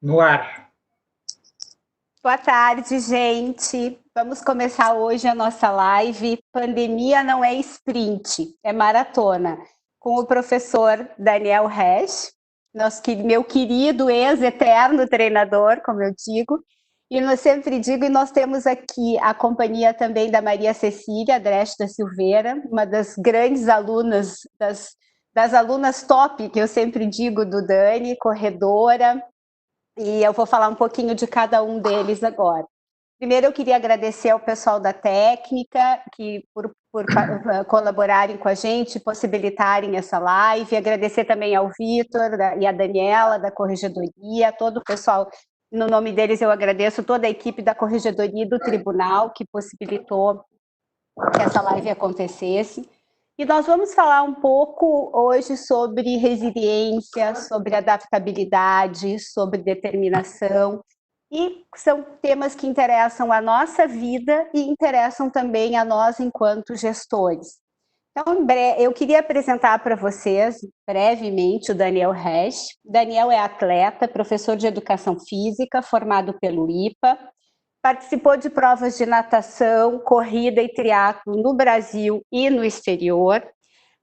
No ar. Boa tarde, gente. Vamos começar hoje a nossa live Pandemia não é sprint, é maratona, com o professor Daniel Resch, meu querido ex-eterno treinador, como eu digo, e eu sempre digo, e nós temos aqui a companhia também da Maria Cecília Dresch da Silveira, uma das grandes alunas, das alunas top, que eu sempre digo do Dani, corredora, e eu vou falar um pouquinho de cada um deles agora. Primeiro, eu queria agradecer ao pessoal da técnica por colaborarem com a gente, possibilitarem essa live. Agradecer também ao Vitor e à Daniela, da Corregedoria, todo o pessoal. No nome deles, eu agradeço toda a equipe da Corregedoria e do Tribunal que possibilitou que essa live acontecesse. E nós vamos falar um pouco hoje sobre resiliência, sobre adaptabilidade, sobre determinação, e são temas que interessam a nossa vida e interessam também a nós enquanto gestores. Então, eu queria apresentar para vocês brevemente o Daniel Resch. Daniel é atleta, professor de educação física, formado pelo IPA, participou de provas de natação, corrida e triatlo no Brasil e no exterior.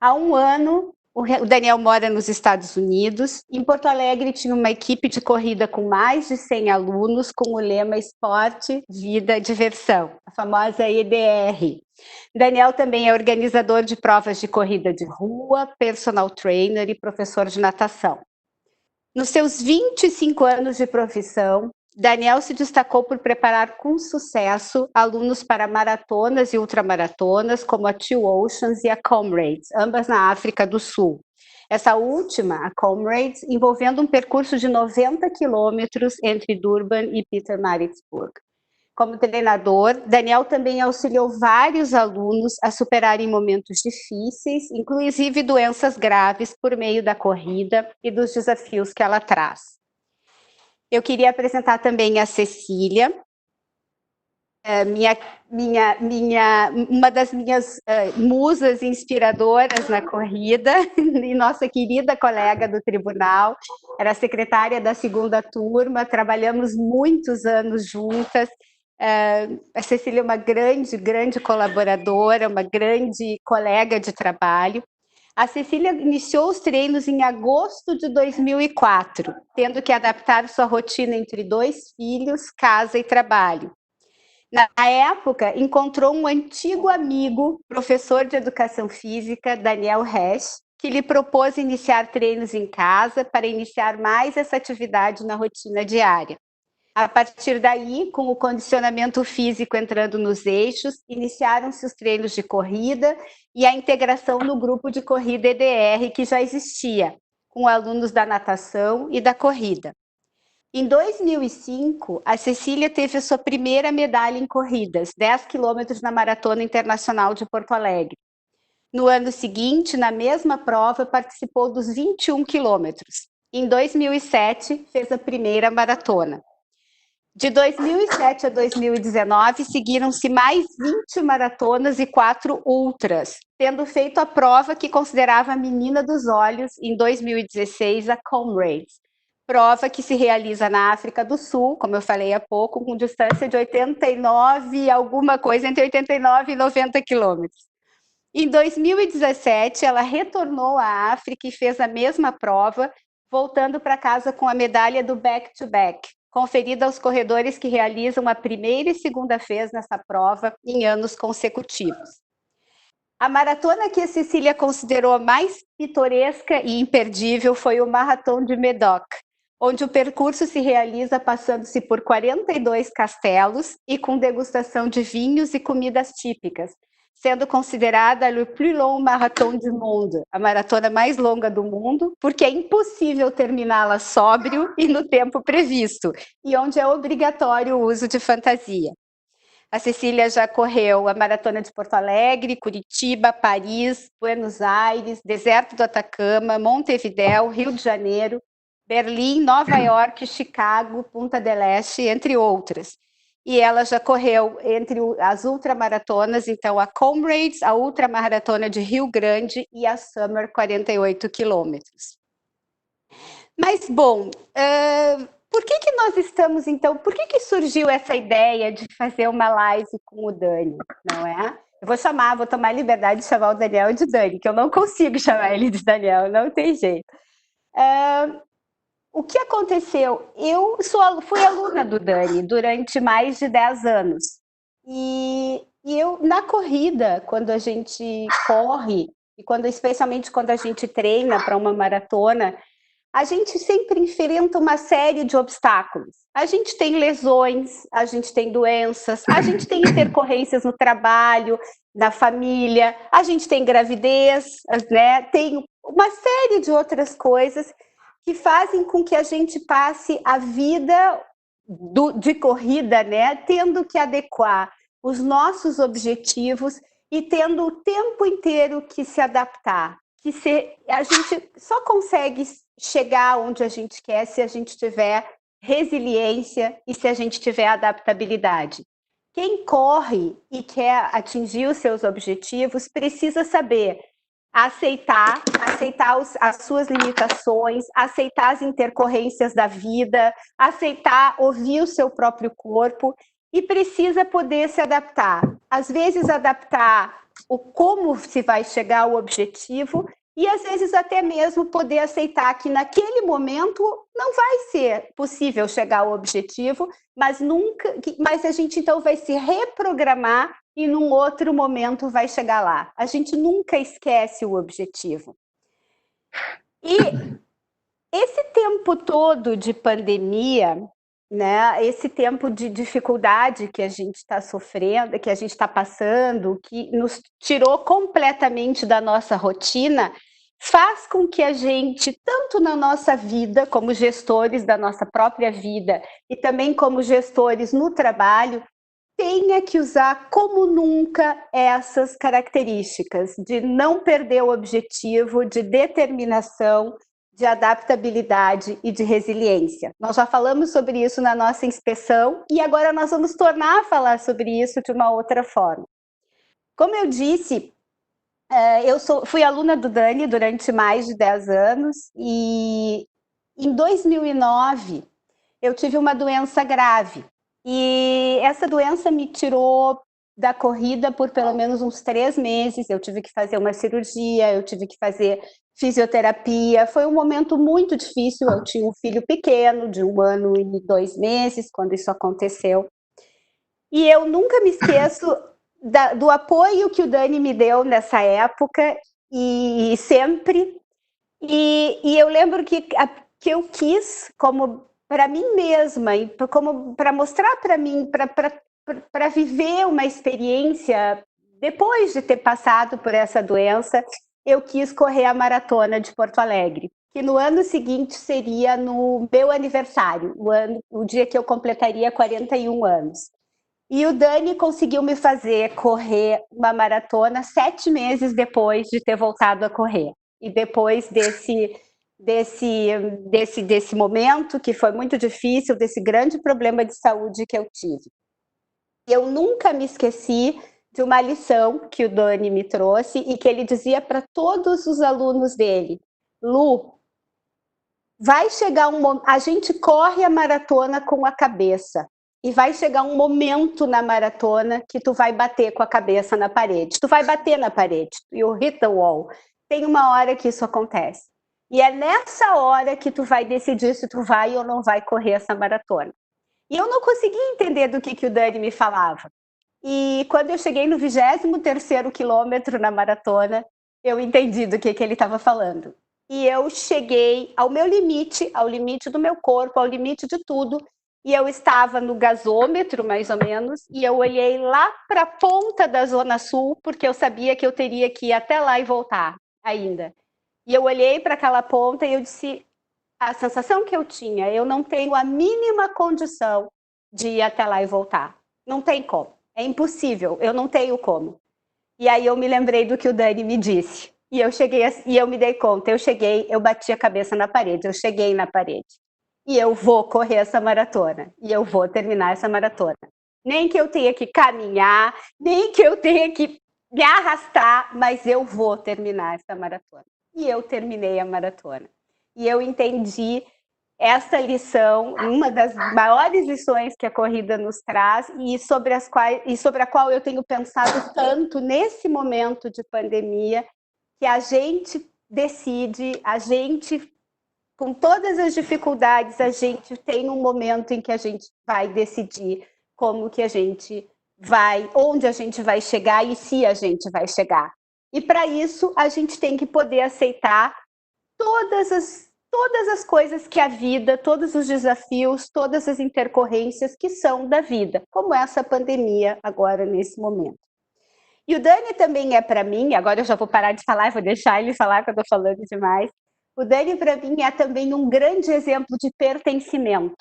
Há um ano, o Daniel mora nos Estados Unidos. Em Porto Alegre tinha uma equipe de corrida com mais de 100 alunos, com o lema Esporte, Vida, Diversão, a famosa EDR. Daniel também é organizador de provas de corrida de rua, personal trainer e professor de natação. Nos seus 25 anos de profissão, Daniel se destacou por preparar com sucesso alunos para maratonas e ultramaratonas, como a Two Oceans e a Comrades, ambas na África do Sul. Essa última, a Comrades, envolvendo um percurso de 90 quilômetros entre Durban e Pietermaritzburg. Como treinador, Daniel também auxiliou vários alunos a superarem momentos difíceis, inclusive doenças graves, por meio da corrida e dos desafios que ela traz. Eu queria apresentar também a Cecília, uma das minhas musas inspiradoras na corrida, e nossa querida colega do tribunal, era secretária da segunda turma, trabalhamos muitos anos juntas. A Cecília é uma grande colaboradora, uma grande colega de trabalho. A Cecília iniciou os treinos em agosto de 2004, tendo que adaptar sua rotina entre 2 filhos, casa e trabalho. Na época, encontrou um antigo amigo, professor de educação física, Daniel Resch, que lhe propôs iniciar treinos em casa para iniciar mais essa atividade na rotina diária. A partir daí, com o condicionamento físico entrando nos eixos, iniciaram-se os treinos de corrida e a integração no grupo de corrida EDR que já existia, com alunos da natação e da corrida. Em 2005, a Cecília teve a sua primeira medalha em corridas, 10 quilômetros na Maratona Internacional de Porto Alegre. No ano seguinte, na mesma prova, participou dos 21 quilômetros. Em 2007, fez a primeira maratona. De 2007 a 2019, seguiram-se mais 20 maratonas e 4 ultras, tendo feito a prova que considerava a menina dos olhos, em 2016, a Comrades, prova que se realiza na África do Sul, como eu falei há pouco, com distância de 89, alguma coisa, entre 89 e 90 quilômetros. Em 2017, ela retornou à África e fez a mesma prova, voltando para casa com a medalha do back-to-back, conferida aos corredores que realizam a primeira e segunda vez nessa prova em anos consecutivos. A maratona que a Cecília considerou a mais pitoresca e imperdível foi o Marathon de Médoc, onde o percurso se realiza passando-se por 42 castelos e com degustação de vinhos e comidas típicas, sendo considerada le plus long marathon du monde, a maratona mais longa do mundo, porque é impossível terminá-la sóbrio e no tempo previsto, e onde é obrigatório o uso de fantasia. A Cecília já correu a Maratona de Porto Alegre, Curitiba, Paris, Buenos Aires, Deserto do Atacama, Montevidéu, Rio de Janeiro, Berlim, Nova York, Chicago, Punta del Este, entre outras. E ela já correu entre as ultramaratonas, então a Comrades, a ultramaratona de Rio Grande e a Summer 48 quilômetros. Mas, bom, por que que nós estamos, então, por que que surgiu essa ideia de fazer uma live com o Dani, não é? Eu vou tomar a liberdade de chamar o Daniel de Dani, que eu não consigo chamar ele de Daniel, não tem jeito. O que aconteceu? Fui aluna do Dani durante mais de 10 anos. E eu, na corrida, quando a gente corre, e especialmente quando a gente treina para uma maratona, a gente sempre enfrenta uma série de obstáculos. A gente tem lesões, a gente tem doenças, a gente tem intercorrências no trabalho, na família, a gente tem gravidez, né? Tem uma série de outras coisas que fazem com que a gente passe a vida de corrida, né? Tendo que adequar os nossos objetivos e tendo o tempo inteiro que se adaptar. A gente só consegue chegar onde a gente quer se a gente tiver resiliência e se a gente tiver adaptabilidade. Quem corre e quer atingir os seus objetivos precisa saber aceitar as suas limitações, aceitar as intercorrências da vida, aceitar ouvir o seu próprio corpo e precisa poder se adaptar. Às vezes adaptar o como se vai chegar ao objetivo e às vezes até mesmo poder aceitar que naquele momento não vai ser possível chegar ao objetivo, mas a gente então vai se reprogramar e num outro momento vai chegar lá. A gente nunca esquece o objetivo. E esse tempo todo de pandemia, né, esse tempo de dificuldade que a gente está sofrendo, que a gente está passando, que nos tirou completamente da nossa rotina, faz com que a gente, tanto na nossa vida, como gestores da nossa própria vida, e também como gestores no trabalho, tenha que usar como nunca essas características de não perder o objetivo, de determinação, de adaptabilidade e de resiliência. Nós já falamos sobre isso na nossa inspeção e agora nós vamos tornar a falar sobre isso de uma outra forma. Como eu disse, fui aluna do Dani durante mais de 10 anos e em 2009 eu tive uma doença grave. E essa doença me tirou da corrida por pelo menos uns 3 meses. Eu tive que fazer uma cirurgia, eu tive que fazer fisioterapia. Foi um momento muito difícil. Eu tinha um filho pequeno, de 1 ano e 2 meses, quando isso aconteceu. E eu nunca me esqueço do apoio que o Dani me deu nessa época, e sempre. E eu lembro que eu quis, como para mim mesma, e como para mostrar para mim, para viver uma experiência, depois de ter passado por essa doença, eu quis correr a maratona de Porto Alegre, que no ano seguinte seria no meu aniversário, o dia que eu completaria 41 anos. E o Dani conseguiu me fazer correr uma maratona 7 meses depois de ter voltado a correr. E depois desse momento, que foi muito difícil, desse grande problema de saúde que eu tive. Eu nunca me esqueci de uma lição que o Dani me trouxe e que ele dizia para todos os alunos dele: Lu, vai chegar um momento, a gente corre a maratona com a cabeça. E vai chegar um momento na maratona que tu vai bater com a cabeça na parede. Tu vai bater na parede. You hit the wall. Tem uma hora que isso acontece. E é nessa hora que tu vai decidir se tu vai ou não vai correr essa maratona. E eu não conseguia entender do que o Dani me falava. E quando eu cheguei no 23º quilômetro na maratona, eu entendi do que ele estava falando. E eu cheguei ao meu limite, ao limite do meu corpo, ao limite de tudo. E eu estava no gasômetro, mais ou menos, e eu olhei lá para a ponta da Zona Sul, porque eu sabia que eu teria que ir até lá e voltar ainda. E eu olhei para aquela ponta e eu disse, a sensação que eu tinha, eu não tenho a mínima condição de ir até lá e voltar. Não tem como. É impossível, eu não tenho como. E aí eu me lembrei do que o Dani me disse. E eu me dei conta, eu bati a cabeça na parede, eu cheguei na parede. E eu vou correr essa maratona. E eu vou terminar essa maratona. Nem que eu tenha que caminhar, nem que eu tenha que me arrastar, mas eu vou terminar essa maratona. E eu terminei a maratona. E eu entendi essa lição, uma das maiores lições que a corrida nos traz e sobre a qual eu tenho pensado tanto nesse momento de pandemia, que a gente decide, a gente, com todas as dificuldades, a gente tem um momento em que a gente vai decidir como que a gente vai, onde a gente vai chegar e se a gente vai chegar. E para isso a gente tem que poder aceitar todas as coisas que a vida, todos os desafios, todas as intercorrências que são da vida, como essa pandemia agora nesse momento. E o Dani também é para mim, agora eu já vou parar de falar, vou deixar ele falar que eu estou falando demais. O Dani para mim é também um grande exemplo de pertencimento.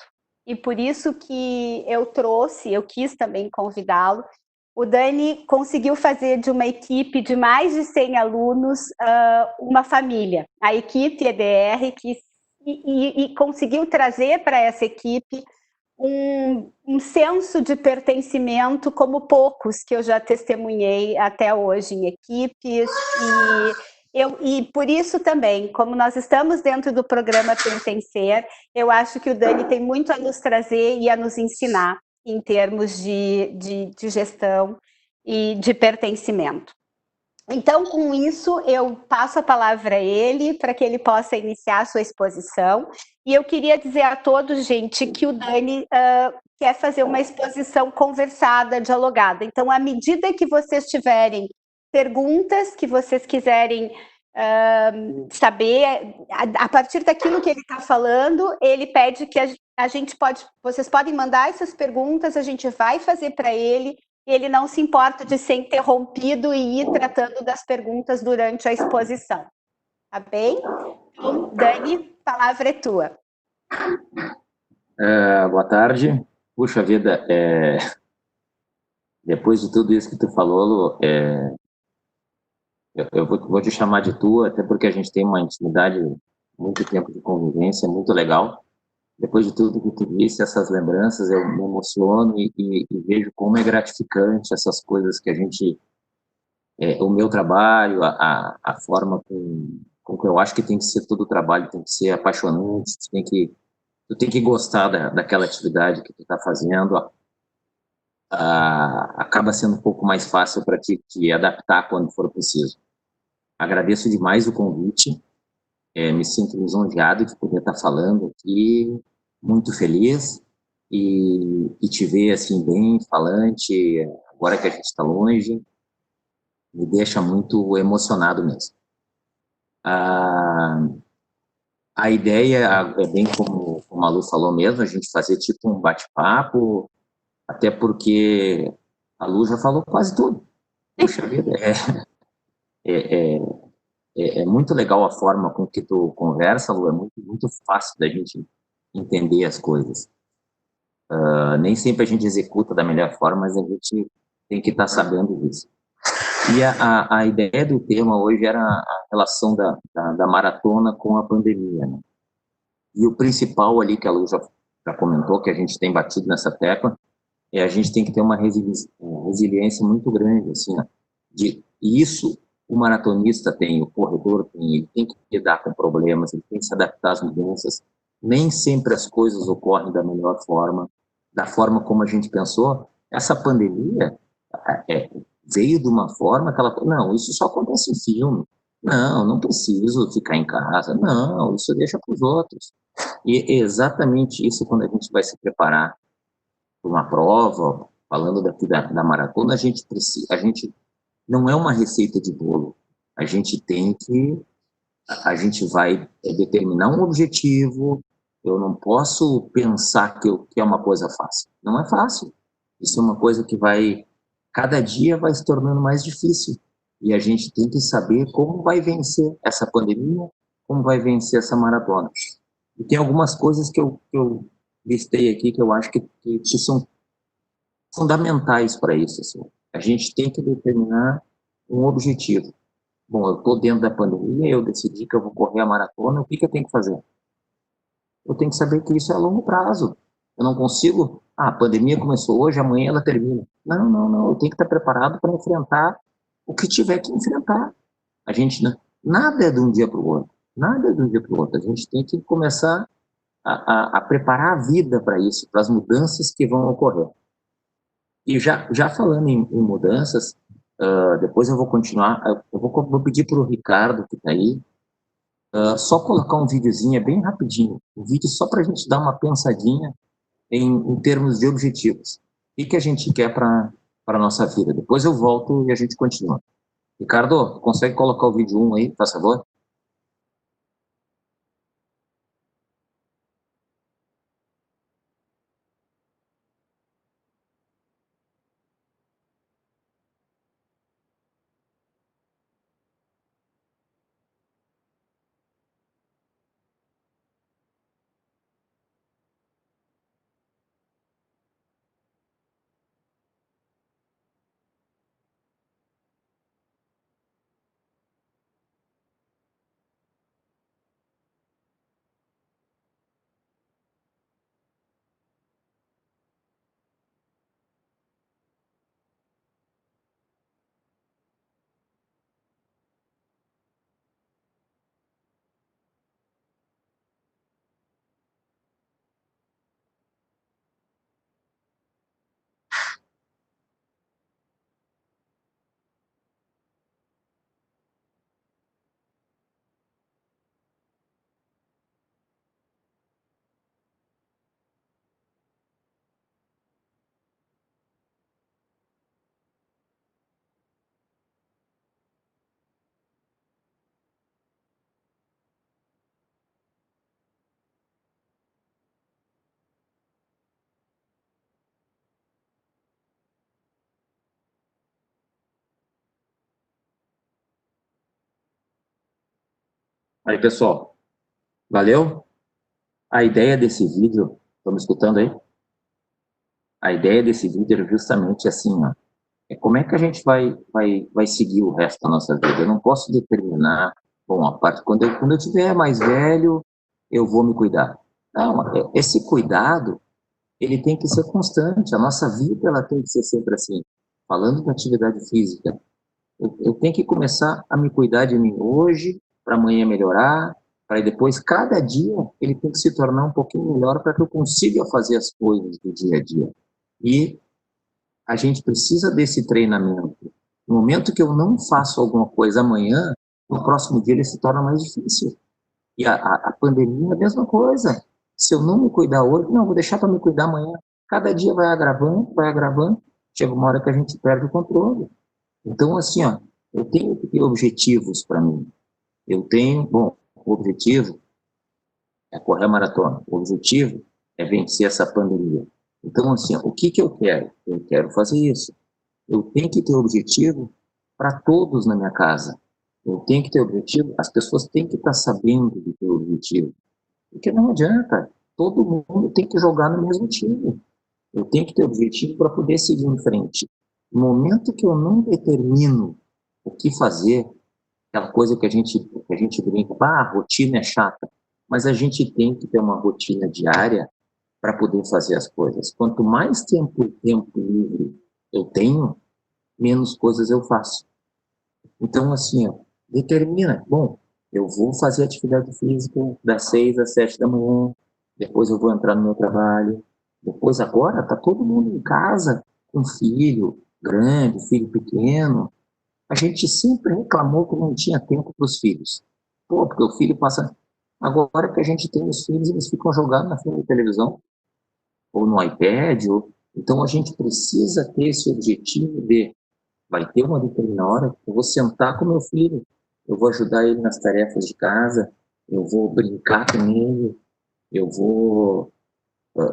E por isso que eu quis também convidá-lo. O Dani conseguiu fazer de uma equipe de mais de 100 alunos uma família. A equipe EDR e conseguiu trazer para essa equipe um senso de pertencimento como poucos que eu já testemunhei até hoje em equipes. E por isso também, como nós estamos dentro do programa Pertencer, eu acho que o Dani tem muito a nos trazer e a nos ensinar em termos de gestão e de pertencimento. Então, com isso, eu passo a palavra a ele para que ele possa iniciar a sua exposição. E eu queria dizer a todos, gente, que o Dani quer fazer uma exposição conversada, dialogada. Então, à medida que vocês tiverem perguntas que vocês quiserem saber, a partir daquilo que ele está falando, ele pede que vocês podem mandar essas perguntas, a gente vai fazer para ele, e ele não se importa de ser interrompido e ir tratando das perguntas durante a exposição. Tá bem? Então, Dani, a palavra é tua. Boa tarde. Puxa vida, depois de tudo isso que tu falou, Lu, eu vou te chamar de tu, até porque a gente tem uma intimidade, muito tempo de convivência, muito legal. Depois de tudo que tu disse, essas lembranças, eu me emociono e vejo como é gratificante essas coisas que a gente... o meu trabalho, a forma com que eu acho que tem que ser todo o trabalho, tem que ser apaixonante, tu tem que gostar daquela atividade que tu está fazendo, acaba sendo um pouco mais fácil para te adaptar quando for preciso. Agradeço demais o convite, me sinto lisonjeado de poder estar falando aqui, muito feliz, e te ver assim bem falante, agora que a gente está longe, me deixa muito emocionado mesmo. A ideia é bem como a Lu falou mesmo, a gente fazer tipo um bate-papo, até porque a Lu já falou quase tudo. Puxa vida, é muito legal a forma com que tu conversa, Lu, é muito fácil da gente entender as coisas. Nem sempre a gente executa da melhor forma, mas a gente tem que estar sabendo disso. E a ideia do tema hoje era a relação da maratona com a pandemia, né? E o principal ali, que a Lu já comentou, que a gente tem batido nessa tecla, a gente tem que ter uma resiliência muito grande, assim, né? E isso o maratonista tem, o corredor tem, ele tem que lidar com problemas, ele tem que se adaptar às mudanças. Nem sempre as coisas ocorrem da melhor forma, da forma como a gente pensou. Essa pandemia veio de uma forma que ela... Não, isso só acontece em filme. Não preciso ficar em casa. Não, isso deixa para os outros. E é exatamente isso quando a gente vai se preparar para uma prova, falando daqui da maratona, a gente não é uma receita de bolo. A gente vai determinar um objetivo. Eu não posso pensar que é uma coisa fácil. Não é fácil. Isso é uma coisa que cada dia vai se tornando mais difícil. E a gente tem que saber como vai vencer essa pandemia, como vai vencer essa maratona. E tem algumas coisas que eu listei aqui que eu acho que são fundamentais para isso. Assim. A gente tem que determinar um objetivo. Bom, eu estou dentro da pandemia, eu decidi que eu vou correr a maratona, o que eu tenho que fazer? Eu tenho que saber que isso é a longo prazo. Eu não consigo... a pandemia começou hoje, amanhã ela termina. Não. Eu tenho que estar preparado para enfrentar o que tiver que enfrentar. A gente... Nada é de um dia para o outro. Nada é de um dia para o outro. A gente tem que começar a preparar a vida para isso, para as mudanças que vão ocorrer. E já falando em mudanças, depois eu vou continuar, eu vou pedir para o Ricardo, que está aí, só colocar um videozinho, é bem rapidinho, um vídeo só para a gente dar uma pensadinha em termos de objetivos. O que a gente quer para a nossa vida? Depois eu volto e a gente continua. Ricardo, consegue colocar o vídeo 1 aí, por favor? Aí, pessoal, valeu? A ideia desse vídeo, estão me escutando aí? A ideia desse vídeo é justamente assim, ó, como é que a gente vai seguir o resto da nossa vida? Eu não posso determinar, bom, a parte, quando eu tiver mais velho, eu vou me cuidar. Não, esse cuidado, ele tem que ser constante, a nossa vida, ela tem que ser sempre assim. Falando de atividade física, eu tenho que começar a me cuidar de mim hoje, para amanhã melhorar, para depois, cada dia, ele tem que se tornar um pouquinho melhor para que eu consiga fazer as coisas do dia a dia. E a gente precisa desse treinamento. No momento que eu não faço alguma coisa amanhã, no próximo dia ele se torna mais difícil. E a pandemia é a mesma coisa. Se eu não me cuidar hoje, não, vou deixar para me cuidar amanhã. Cada dia vai agravando, chega uma hora que a gente perde o controle. Então, assim, ó, eu tenho que ter objetivos para mim. Eu tenho, bom, o objetivo é correr a maratona. O objetivo é vencer essa pandemia. Então, assim, ó, o que eu quero? Eu quero fazer isso. Eu tenho que ter objetivo para todos na minha casa. Eu tenho que ter objetivo, as pessoas têm que estar sabendo do teu objetivo. Porque não adianta, todo mundo tem que jogar no mesmo time. Eu tenho que ter objetivo para poder seguir em frente. No momento que eu não determino o que fazer, aquela coisa que a gente brinca, a rotina é chata, mas a gente tem que ter uma rotina diária para poder fazer as coisas. Quanto mais tempo livre eu tenho, menos coisas eu faço. Então, assim, ó, determina, bom, eu vou fazer atividade física das 6 às 7 da manhã, depois eu vou entrar no meu trabalho, depois agora tá todo mundo em casa, com filho grande, filho pequeno, a gente sempre reclamou que não tinha tempo para os filhos. Pô, porque o filho passa... Agora que a gente tem os filhos, eles ficam jogando na frente da televisão, ou no iPad, ou... Então a gente precisa ter esse objetivo de vai ter uma determinada hora que eu vou sentar com meu filho, eu vou ajudar ele nas tarefas de casa, eu vou brincar com ele, eu vou,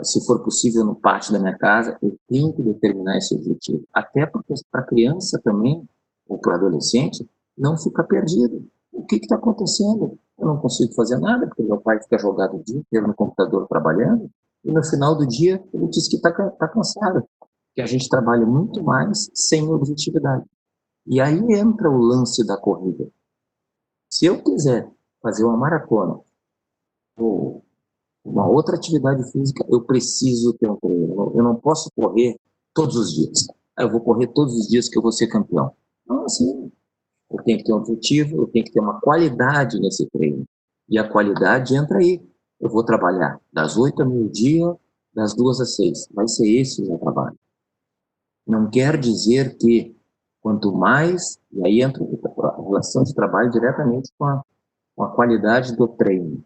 se for possível, no pátio da minha casa, eu tenho que determinar esse objetivo. Até porque para a criança também, ou para o adolescente, não fica perdido. O que está acontecendo? Eu não consigo fazer nada, porque meu pai fica jogado o dia inteiro no computador trabalhando, e no final do dia ele diz que está cansado, que a gente trabalha muito mais sem objetividade. E aí entra o lance da corrida. Se eu quiser fazer uma maratona ou uma outra atividade física, eu preciso ter um treino. Eu não posso correr todos os dias. Eu vou correr todos os dias que eu vou ser campeão. Não, assim, eu tenho que ter um objetivo, eu tenho que ter uma qualidade nesse treino. E a qualidade entra aí. eu vou trabalhar das 8 ao meio-dia, das 2 às 6. Vai ser esse o meu trabalho. Não quer dizer que quanto mais, e aí entra a relação de trabalho diretamente com a qualidade do treino.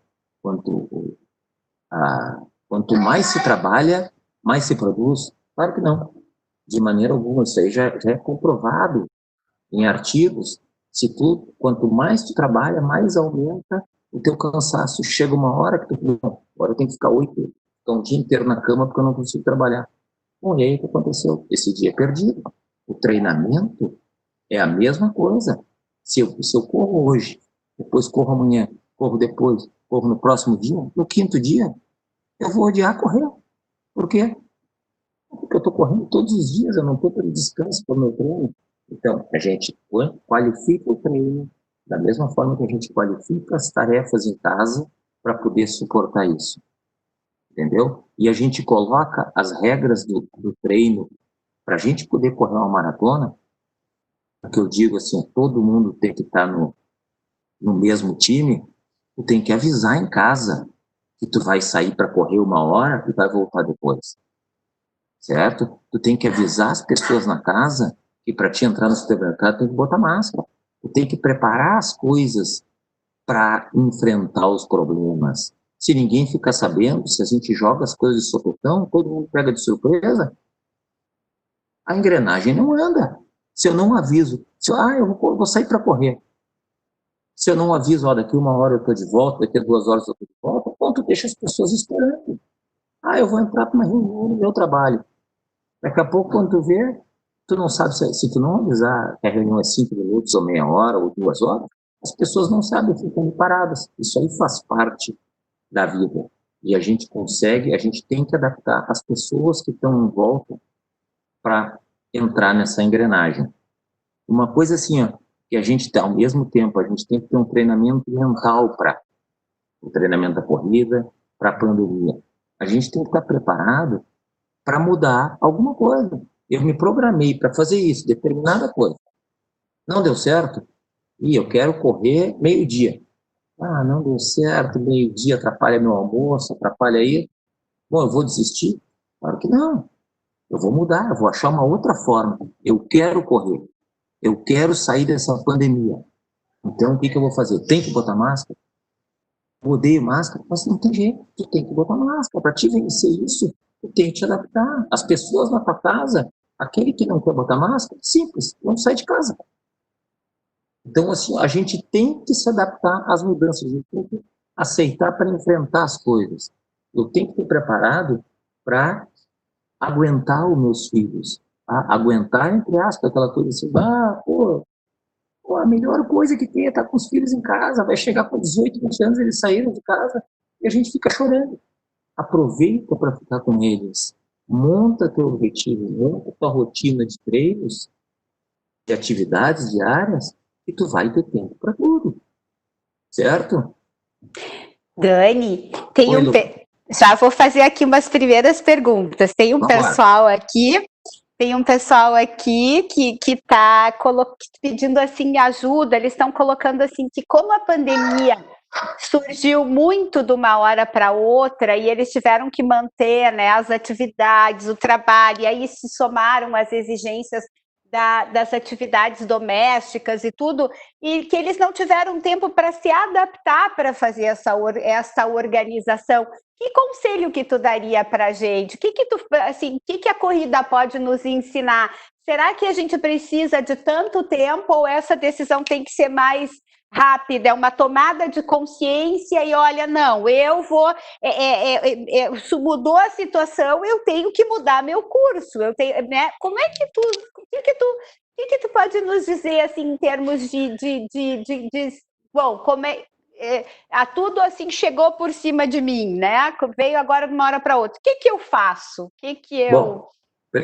Quanto mais se trabalha, mais se produz? Claro que não. De maneira alguma, isso aí já é comprovado em artigos. Quanto mais tu trabalha, mais aumenta o teu cansaço. Chega uma hora que tu não, agora eu tenho que ficar um dia inteiro na cama porque eu não consigo trabalhar. Bom, e aí o que aconteceu? Esse dia é perdido. O treinamento é a mesma coisa. Se eu corro hoje, depois corro amanhã, corro depois, corro no próximo dia, no quinto dia, eu vou odiar correr. Por quê? Porque eu estou correndo todos os dias, eu não estou tendo descanso para o meu treino. Então, a gente qualifica o treino da mesma forma que a gente qualifica as tarefas em casa para poder suportar isso. Entendeu? E a gente coloca as regras do treino para a gente poder correr uma maratona, que eu digo assim, todo mundo tem que estar no mesmo time, tu tem que avisar em casa que tu vai sair para correr 1 hora e vai voltar depois. Certo? Tu tem que avisar as pessoas na casa que para te entrar no supermercado tem que botar máscara. Tu tem que preparar as coisas para enfrentar os problemas. Se ninguém ficar sabendo, se a gente joga as coisas de sopetão, todo mundo pega de surpresa, a engrenagem não anda. Se eu não aviso, eu vou sair para correr. Se eu não aviso, daqui 1 hora eu estou de volta, daqui a 2 horas eu estou de volta, ponto, deixa as pessoas esperando. Eu vou entrar para uma reunião no meu trabalho. Daqui a pouco, quando tu vê, tu não sabe, se tu não avisar que a reunião é 5 minutos, ou meia hora, ou 2 horas, as pessoas não sabem, ficam paradas. Isso aí faz parte da vida. E a gente tem que adaptar as pessoas que estão em volta para entrar nessa engrenagem. Uma coisa assim, que a gente ao mesmo tempo, a gente tem que ter um treinamento mental para o treinamento da corrida, para a pandemia. A gente tem que estar preparado para mudar alguma coisa. Eu me programei para fazer isso, determinada coisa. Não deu certo? Eu quero correr meio-dia. Não deu certo, meio-dia atrapalha meu almoço, atrapalha aí. Bom, eu vou desistir? Claro que não. Eu vou mudar, eu vou achar uma outra forma. Eu quero correr. Eu quero sair dessa pandemia. Então, o que eu vou fazer? Eu tenho que botar máscara? Eu odeio máscara, mas não tem jeito. Tu tem que botar máscara. Para te vencer isso, tu tem que te adaptar. As pessoas na tua casa, aquele que não quer botar máscara, simples, não sai de casa. Então, assim, a gente tem que se adaptar às mudanças, a gente tem que aceitar para enfrentar as coisas. Eu tenho que estar preparado para aguentar os meus filhos. Aguentar, entre aspas, aquela coisa assim, a melhor coisa que tem é estar com os filhos em casa, vai chegar com 18, 20 anos, eles saíram de casa e a gente fica chorando. Aproveita para ficar com eles. Monta teu objetivo, monta tua rotina de treinos, de atividades diárias, e tu vai ter tempo para tudo. Certo? Dani, já vou fazer aqui umas primeiras perguntas. Tem um pessoal aqui que está pedindo assim ajuda. Eles estão colocando assim que como a pandemia surgiu muito de uma hora para outra e eles tiveram que manter, né, as atividades, o trabalho, e aí se somaram as exigências das atividades domésticas e tudo, e que eles não tiveram tempo para se adaptar para fazer essa organização. Que conselho que tu daria para a gente? O que a corrida pode nos ensinar? Será que a gente precisa de tanto tempo ou essa decisão tem que ser mais rápida? É uma tomada de consciência e olha, não, eu vou, mudou a situação, eu tenho que mudar meu curso. Eu tenho, né? Como é que tu, o que tu pode nos dizer assim em termos de bom, como tudo assim chegou por cima de mim, né? Veio agora de uma hora para outra. O que eu faço? Bom,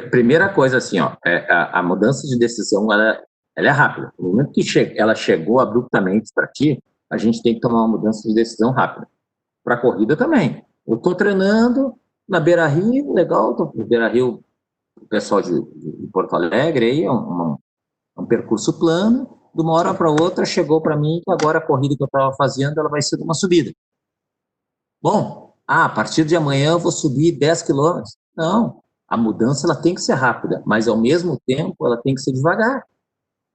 primeira coisa assim, a mudança de decisão ela é rápida. No momento que ela chegou abruptamente para ti, a gente tem que tomar uma mudança de decisão rápida. Para a corrida também. Eu estou treinando na Beira Rio, legal, no Beira Rio, o pessoal de Porto Alegre, aí é um percurso plano. De uma hora para outra chegou para mim que agora a corrida que eu estava fazendo ela vai ser uma subida. Bom, Ah, a partir de amanhã eu vou subir 10 quilômetros. Não, a mudança ela tem que ser rápida, mas ao mesmo tempo ela tem que ser devagar.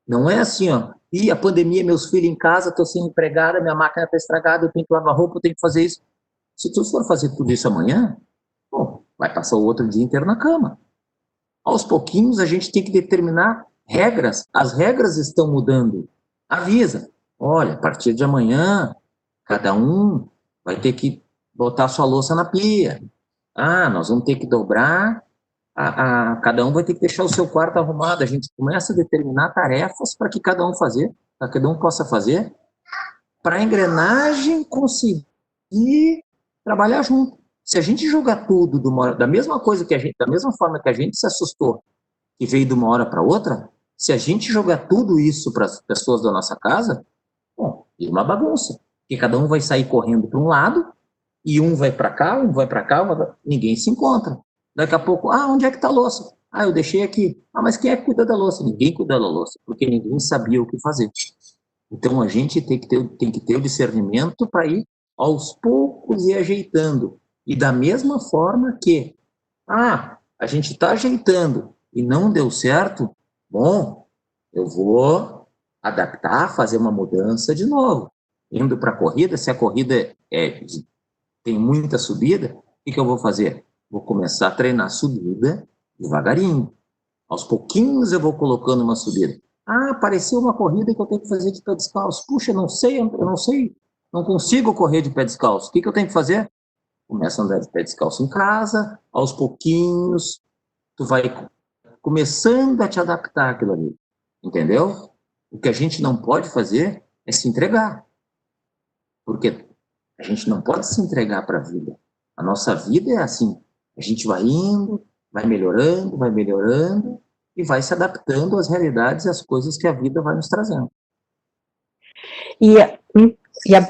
Não é assim, ó, e a pandemia, meus filhos em casa, estou sem empregada, minha máquina está estragada, eu tenho que lavar roupa, eu tenho que fazer isso. Se tu for fazer tudo isso amanhã, bom, vai passar o outro dia inteiro na cama. Aos pouquinhos a gente tem que determinar regras. As regras estão mudando. Avisa. Olha, a partir de amanhã, cada um vai ter que botar sua louça na pia. Ah, nós vamos ter que dobrar. Cada um vai ter que deixar o seu quarto arrumado. A gente começa a determinar tarefas para que cada um fazer, para que cada um possa fazer, para a engrenagem conseguir trabalhar junto. Se a gente jogar tudo da mesma coisa que a gente, da mesma forma que a gente se assustou e veio de uma hora para outra, se a gente jogar tudo isso para as pessoas da nossa casa, bom, é uma bagunça. Porque cada um vai sair correndo para um lado, e um vai para cá, um vai para cá, ninguém se encontra. Daqui a pouco, onde é que está a louça? Eu deixei aqui. Mas quem é que cuida da louça? Ninguém cuida da louça, porque ninguém sabia o que fazer. Então, a gente tem que ter o discernimento para ir aos poucos e ajeitando. E da mesma forma que, a gente está ajeitando e não deu certo, bom, eu vou adaptar, fazer uma mudança de novo. Indo para a corrida, se a corrida tem muita subida, o que eu vou fazer? Vou começar a treinar subida devagarinho. Aos pouquinhos eu vou colocando uma subida. Apareceu uma corrida que eu tenho que fazer de pé descalço. Puxa, eu não sei, não consigo correr de pé descalço. O que eu tenho que fazer? Começa a andar de pé descalço em casa, aos pouquinhos, tu vai começando a te adaptar àquilo ali. Entendeu? O que a gente não pode fazer é se entregar. Porque a gente não pode se entregar para a vida. A nossa vida é assim. A gente vai indo, vai melhorando e vai se adaptando às realidades e às coisas que a vida vai nos trazendo. E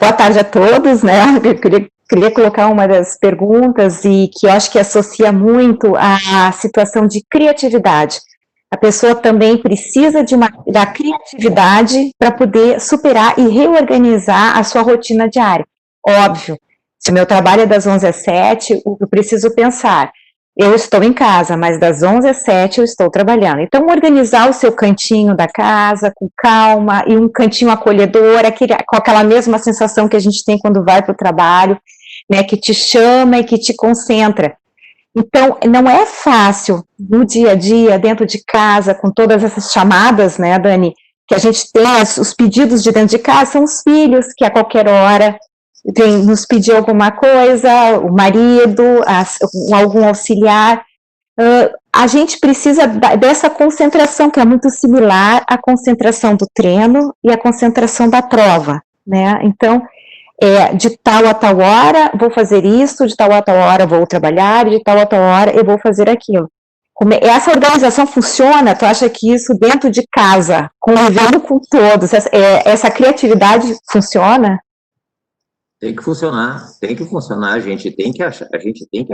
boa tarde a todos, né? Eu queria colocar uma das perguntas e que eu acho que associa muito à situação de criatividade. A pessoa também precisa da criatividade para poder superar e reorganizar a sua rotina diária. Óbvio, se o meu trabalho é das 11 às 7, eu preciso pensar, eu estou em casa, mas das 11 às 7 eu estou trabalhando. Então, organizar o seu cantinho da casa com calma e um cantinho acolhedor, com aquela mesma sensação que a gente tem quando vai para o trabalho, né, que te chama e que te concentra. Então, não é fácil no dia a dia, dentro de casa, com todas essas chamadas, né, Dani, que a gente tem, os pedidos de dentro de casa, são os filhos que a qualquer hora vem nos pedir alguma coisa, o marido, algum auxiliar. A gente precisa dessa concentração, que é muito similar à concentração do treino e à concentração da prova, né? Então, de tal a tal hora vou fazer isso, de tal a tal hora vou trabalhar, de tal a tal hora eu vou fazer aquilo. Essa organização funciona? Tu acha que isso dentro de casa, convivendo com todos, essa criatividade funciona? Tem que funcionar, a gente tem que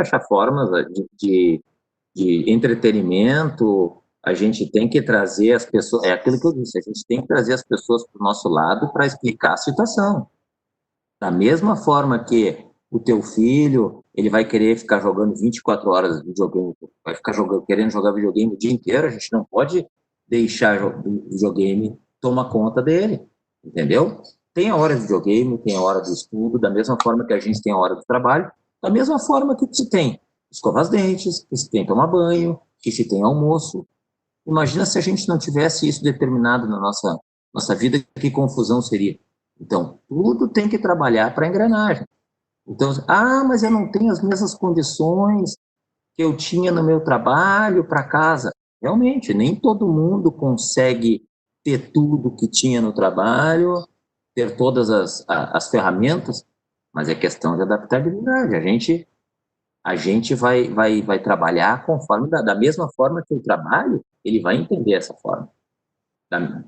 achar formas de entretenimento, a gente tem que trazer as pessoas, é aquilo que eu disse, a gente tem que trazer as pessoas para o nosso lado para explicar a situação. Da mesma forma que o teu filho, ele vai querer ficar jogando 24 horas de videogame, vai ficar querendo jogar videogame o dia inteiro, a gente não pode deixar o videogame tomar conta dele, entendeu? Tem a hora de videogame, tem a hora do estudo, da mesma forma que a gente tem a hora do trabalho, da mesma forma que se tem escovar os dentes, que se tem tomar banho, que se tem almoço. Imagina se a gente não tivesse isso determinado na nossa vida, que confusão seria. Então, tudo tem que trabalhar para a engrenagem. Então, mas eu não tenho as mesmas condições que eu tinha no meu trabalho para casa. Realmente, nem todo mundo consegue ter tudo que tinha no trabalho, ter todas as ferramentas, mas é questão de adaptabilidade. A gente vai trabalhar conforme, da mesma forma que o trabalho, ele vai entender essa forma.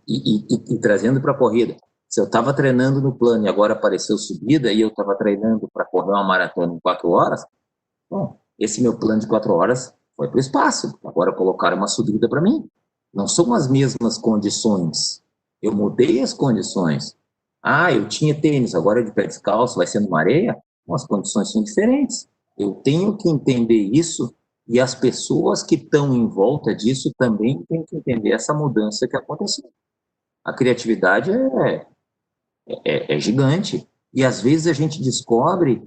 E trazendo para a corrida. Se eu estava treinando no plano e agora apareceu subida e eu estava treinando para correr uma maratona em 4 horas, bom, esse meu plano de 4 horas foi para o espaço. Agora colocaram uma subida para mim. Não são as mesmas condições. Eu mudei as condições. Eu tinha tênis, agora é de pé descalço, vai ser numa areia? as condições são diferentes. Eu tenho que entender isso e as pessoas que estão em volta disso também têm que entender essa mudança que aconteceu. A criatividade é gigante. E, às vezes, a gente descobre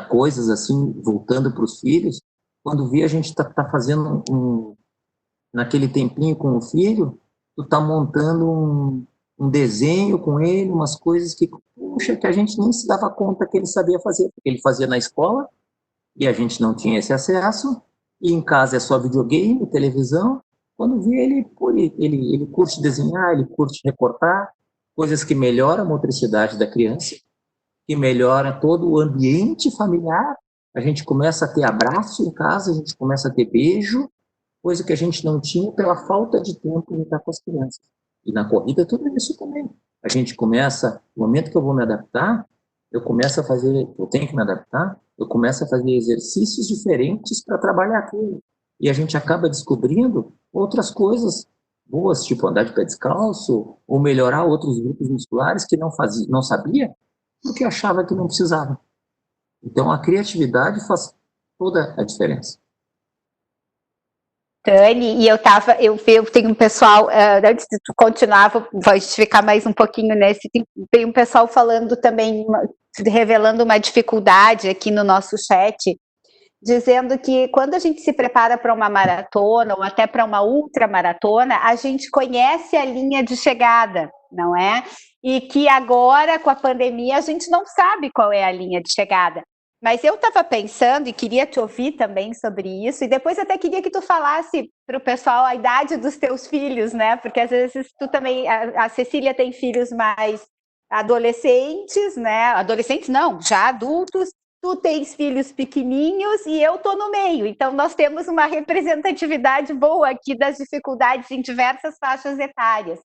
coisas assim, voltando para os filhos, quando vê a gente tá fazendo naquele tempinho com o filho, tu tá montando um desenho com ele, umas coisas que, puxa, que a gente nem se dava conta que ele sabia fazer, porque ele fazia na escola, e a gente não tinha esse acesso, e em casa é só videogame, televisão. Quando vê ele curte desenhar, ele curte recortar, coisas que melhoram a motricidade da criança, que melhora todo o ambiente familiar. A gente começa a ter abraço em casa, a gente começa a ter beijo, coisa que a gente não tinha pela falta de tempo de estar com as crianças. E na corrida tudo isso também. A gente começa, no momento que eu vou me adaptar, eu tenho que me adaptar, eu começo a fazer exercícios diferentes para trabalhar aquilo. E a gente acaba descobrindo outras coisas boas, tipo andar de pé descalço, ou melhorar outros grupos musculares que não sabia, porque achava que não precisava. Então, a criatividade faz toda a diferença. Dani, e eu tenho um pessoal, antes de tu continuar, vou ficar mais um pouquinho nesse, tem um pessoal falando também, revelando uma dificuldade aqui no nosso chat, dizendo que quando a gente se prepara para uma maratona ou até para uma ultramaratona, a gente conhece a linha de chegada, não é? E que agora, com a pandemia, a gente não sabe qual é a linha de chegada. Mas eu estava pensando e queria te ouvir também sobre isso, e depois até queria que tu falasse para o pessoal a idade dos teus filhos, né? Porque às vezes tu também, a Cecília tem filhos mais adolescentes, né? Adolescentes não, já adultos, tu tens filhos pequenininhos e eu tô no meio. Então nós temos uma representatividade boa aqui das dificuldades em diversas faixas etárias.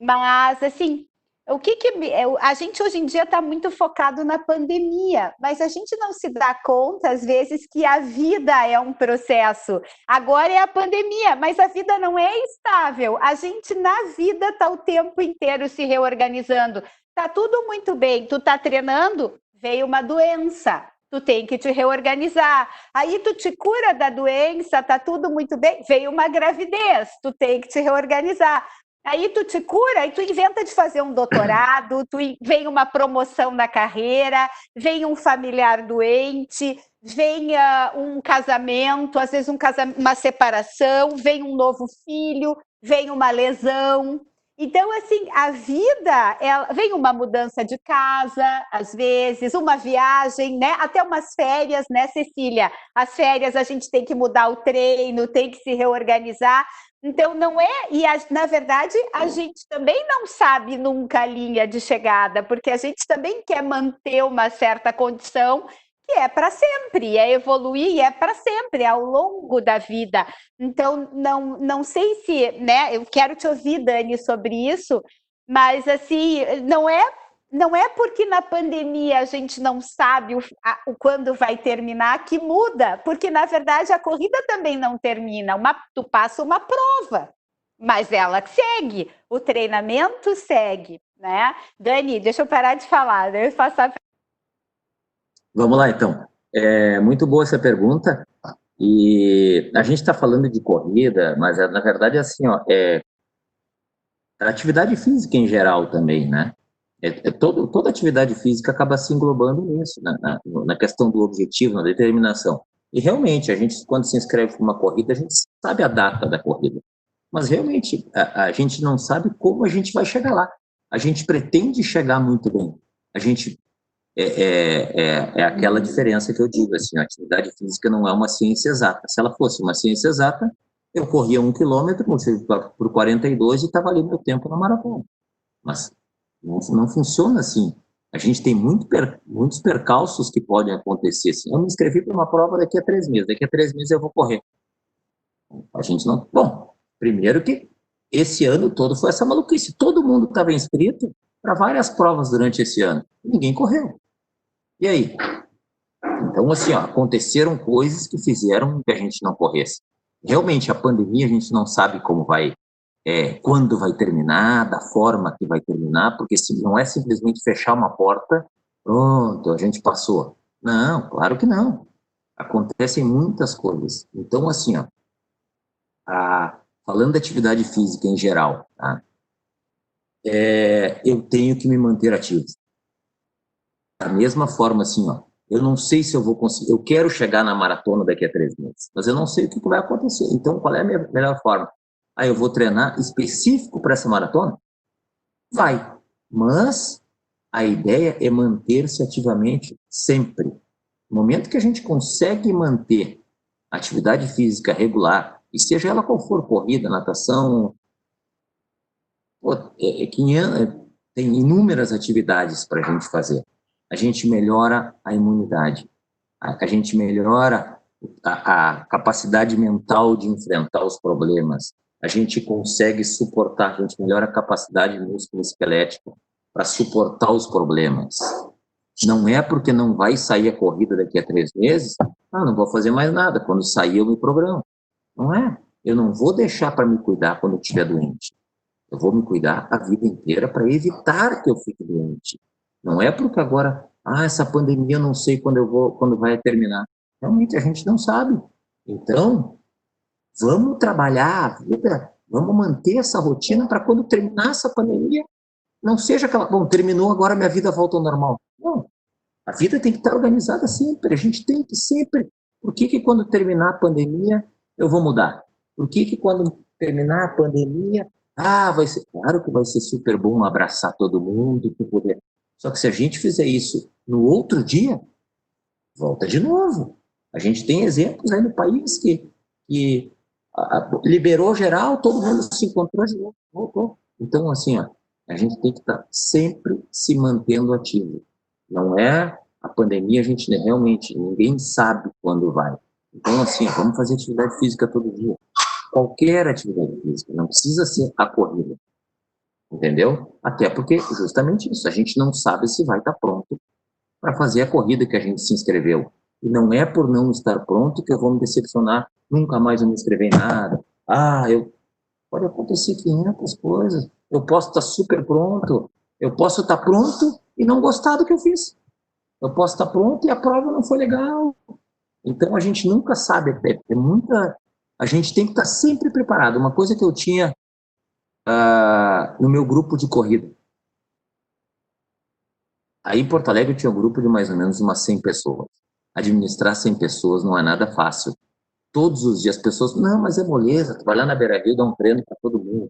Mas, assim, a gente hoje em dia está muito focado na pandemia, mas a gente não se dá conta, às vezes, que a vida é um processo. Agora é a pandemia, mas a vida não é estável. A gente, na vida, está o tempo inteiro se reorganizando. Está tudo muito bem, tu está treinando, veio uma doença, tu tem que te reorganizar. Aí tu te cura da doença, está tudo muito bem, veio uma gravidez, tu tem que te reorganizar. Aí tu te cura e tu inventa de fazer um doutorado, vem uma promoção na carreira, vem um familiar doente, vem um casamento, às vezes uma separação, vem um novo filho, vem uma lesão. Então, assim, a vida, vem uma mudança de casa, às vezes, uma viagem, né? Até umas férias, né, Cecília? As férias a gente tem que mudar o treino, tem que se reorganizar. Então, não é... E, na verdade, a gente também não sabe nunca a linha de chegada, porque a gente também quer manter uma certa condição que é para sempre, é evoluir, é para sempre, é ao longo da vida. Então, não sei se... né? Eu quero te ouvir, Dani, sobre isso, mas, assim, não é porque na pandemia a gente não sabe o quando vai terminar que muda, porque, na verdade, a corrida também não termina. Tu passa uma prova, mas ela segue, o treinamento segue, né? Dani, deixa eu parar de falar, né? Vamos lá, então. É muito boa essa pergunta, e a gente está falando de corrida, mas, na verdade, assim, ó, a atividade física em geral também, né? Toda atividade física acaba se englobando nisso, na questão do objetivo, na determinação. E realmente, a gente, quando se inscreve para uma corrida, a gente sabe a data da corrida. Mas realmente, a gente não sabe como a gente vai chegar lá. A gente pretende chegar muito bem. A gente é aquela diferença que eu digo, assim, a atividade física não é uma ciência exata. Se ela fosse uma ciência exata, eu corria 1 quilômetro, por 42 e estava ali meu tempo na maratona. Mas não funciona assim. A gente tem muitos percalços que podem acontecer. Assim, eu me inscrevi para uma prova daqui a 3 meses. Daqui a 3 meses eu vou correr. A gente não... Bom, primeiro que esse ano todo foi essa maluquice. Todo mundo estava inscrito para várias provas durante esse ano. E ninguém correu. E aí? Então, assim, ó, aconteceram coisas que fizeram que a gente não corresse. Realmente, a pandemia, a gente não sabe como vai... quando vai terminar, da forma que vai terminar, porque não é simplesmente fechar uma porta, pronto, a gente passou. Não, claro que não. Acontecem muitas coisas. Então, assim, ó, falando da atividade física em geral, tá? Eu tenho que me manter ativo. Da mesma forma, assim, ó, eu não sei se eu vou conseguir, eu quero chegar na maratona daqui a 3 meses, mas eu não sei o que vai acontecer. Então, qual é a minha melhor forma? Eu vou treinar específico para essa maratona? Vai. Mas a ideia é manter-se ativamente sempre. No momento que a gente consegue manter a atividade física regular, e seja ela qual for, corrida, natação, pô, tem inúmeras atividades para a gente fazer. A gente melhora a imunidade, a gente melhora a capacidade mental de enfrentar os problemas, a gente consegue suportar, a gente melhora a capacidade músculo-esquelética para suportar os problemas. Não é porque não vai sair a corrida daqui a 3 meses, não vou fazer mais nada, quando sair eu me programo. Não é. Eu não vou deixar para me cuidar quando eu estiver doente. Eu vou me cuidar a vida inteira para evitar que eu fique doente. Não é porque agora, essa pandemia eu não sei quando vai terminar. Realmente a gente não sabe. Então, vamos trabalhar a vida, vamos manter essa rotina para quando terminar essa pandemia, não seja aquela, bom, terminou, agora minha vida volta ao normal. Não, a vida tem que estar organizada sempre, a gente tem que sempre. Por que quando terminar a pandemia eu vou mudar? Por que quando terminar a pandemia, vai ser, claro que vai ser super bom abraçar todo mundo, poder. Só que se a gente fizer isso no outro dia, volta de novo. A gente tem exemplos aí no país que liberou geral, todo mundo se encontrou de novo, voltou. Então, assim, ó, a gente tem que estar sempre se mantendo ativo. Não é a pandemia, a gente realmente, ninguém sabe quando vai. Então, assim, vamos fazer atividade física todo dia. Qualquer atividade física, não precisa ser a corrida. Entendeu? Até porque, justamente isso, a gente não sabe se vai estar pronto para fazer a corrida que a gente se inscreveu. E não é por não estar pronto que eu vou me decepcionar, nunca mais eu me inscrever em nada. Pode acontecer 500 coisas. Eu posso estar super pronto, eu posso estar pronto e não gostar do que eu fiz. Eu posso estar pronto e a prova não foi legal. Então a gente nunca sabe, a gente tem que estar sempre preparado. Uma coisa que eu tinha no meu grupo de corrida. Aí em Porto Alegre eu tinha um grupo de mais ou menos umas 100 pessoas. Administrar 100 pessoas não é nada fácil. Todos os dias as pessoas, não, mas é moleza, tu vai lá na Beira-Rio dar um treino para todo mundo.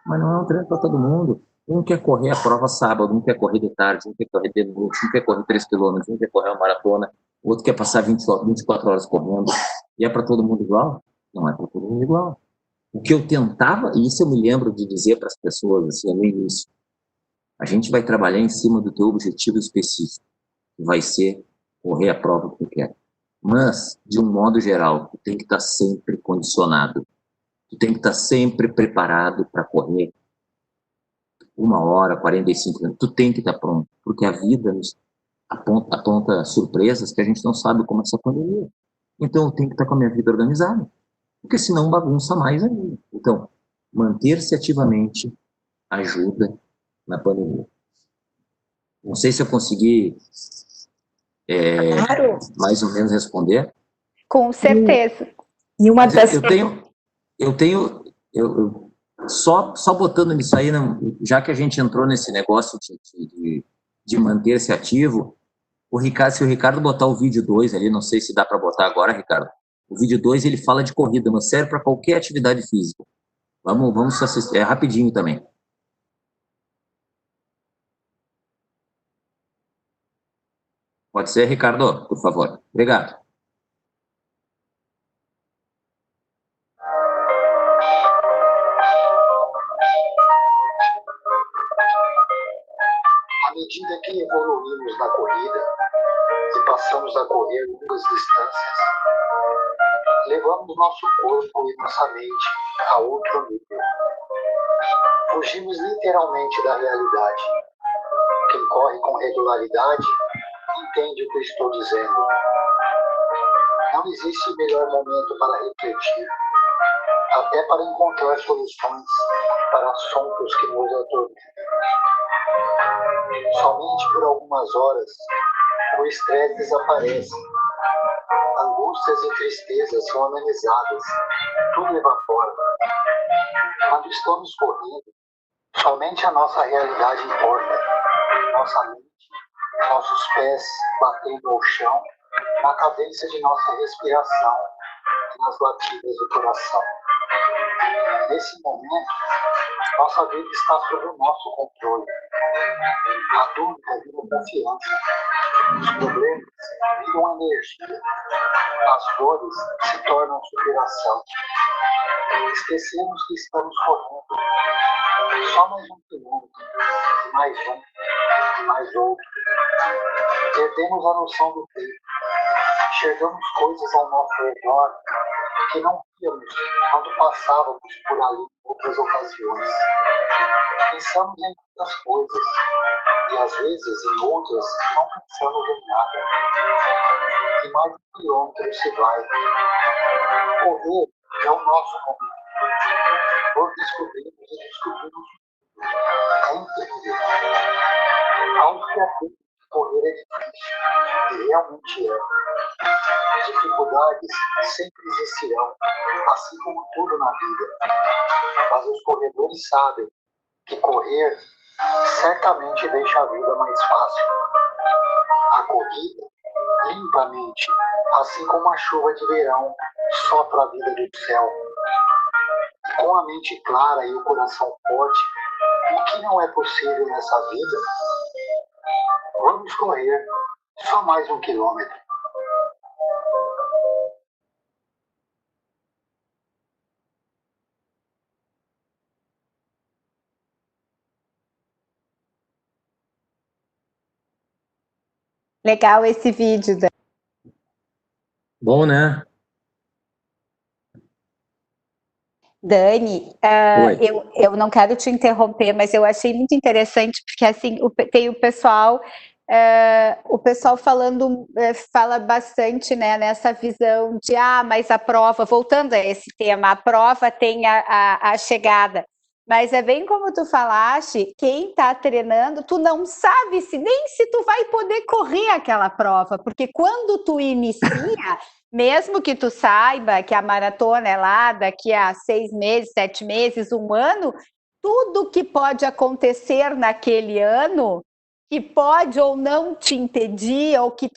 Mas não é um treino para todo mundo. Um quer correr a prova sábado, um quer correr de tarde, um quer correr de noite, um quer correr 3 quilômetros, um quer correr uma maratona, o outro quer passar 24 horas correndo. E é para todo mundo igual? Não é para todo mundo igual. O que eu tentava, e isso eu me lembro de dizer para as pessoas assim, no início, a gente vai trabalhar em cima do teu objetivo específico, que vai ser correr a prova que tu quer. Mas, de um modo geral, tu tem que estar sempre condicionado. Tu tem que estar sempre preparado para correr 1 hora, 45 minutos. Tu tem que estar pronto, porque a vida nos aponta surpresas que a gente não sabe como essa pandemia. Então, eu tenho que estar com a minha vida organizada, porque senão bagunça mais ainda. Então, manter-se ativamente ajuda na pandemia. Não sei se eu consegui Claro. mais ou menos responder. Com certeza. E uma das... Só botando nisso aí, já que a gente entrou nesse negócio de manter-se ativo, se o Ricardo botar o vídeo 2 ali, não sei se dá para botar agora, Ricardo, o vídeo 2 ele fala de corrida, mas serve para qualquer atividade física. Vamos assistir, é rapidinho também. Pode ser, Ricardo, por favor. Obrigado. À medida que evoluímos na corrida e passamos a correr longas distâncias, levamos nosso corpo e nossa mente a outro nível. Fugimos literalmente da realidade. Quem corre com regularidade entende o que eu estou dizendo. Não existe melhor momento para refletir, até para encontrar soluções para assuntos que nos atormentam. Somente por algumas horas O estresse desaparece. Angústias e tristezas são amenizadas. Tudo evapora. Quando estamos correndo, somente a nossa realidade importa. Nossa mente, nossos pés batendo ao chão, na cadência de nossa respiração, nas batidas do coração. Nesse momento, nossa vida está sob o nosso controle. A dúvida vira confiança. Os problemas viram energia. As dores se tornam superação. Esquecemos que estamos correndo. Só mais um quilômetro, mais um, mais outro. Perdemos a noção do tempo. Enxergamos coisas ao nosso redor que não víamos quando passávamos por ali em outras ocasiões. Pensamos em muitas coisas e às vezes em outras não pensamos em nada. E mais um quilômetro se vai. Correr é o nosso momento. Por descobrimos e descobrimos. É incrível. Aos que acreditam que correr é difícil, e realmente é. Dificuldades sempre existirão, assim como tudo na vida. Mas os corredores sabem que correr certamente deixa a vida mais fácil. A corrida limpa a mente, assim como a chuva de verão sopra a vida do céu. Com a mente clara e o coração forte, o que não é possível nessa vida? Vamos correr só mais um quilômetro. Legal esse vídeo, Dani. Bom, né? Dani, eu não quero te interromper, mas eu achei muito interessante, porque assim, tem o pessoal falando, fala bastante, né, nessa visão de, mas a prova, voltando a esse tema, a prova tem a chegada, mas é bem como tu falaste, quem está treinando, tu não sabe nem se tu vai poder correr aquela prova, porque quando tu inicia, mesmo que tu saiba que a maratona é lá daqui a 6 meses, 7 meses, 1 ano, tudo que pode acontecer naquele ano, que pode ou não te impedir, ou que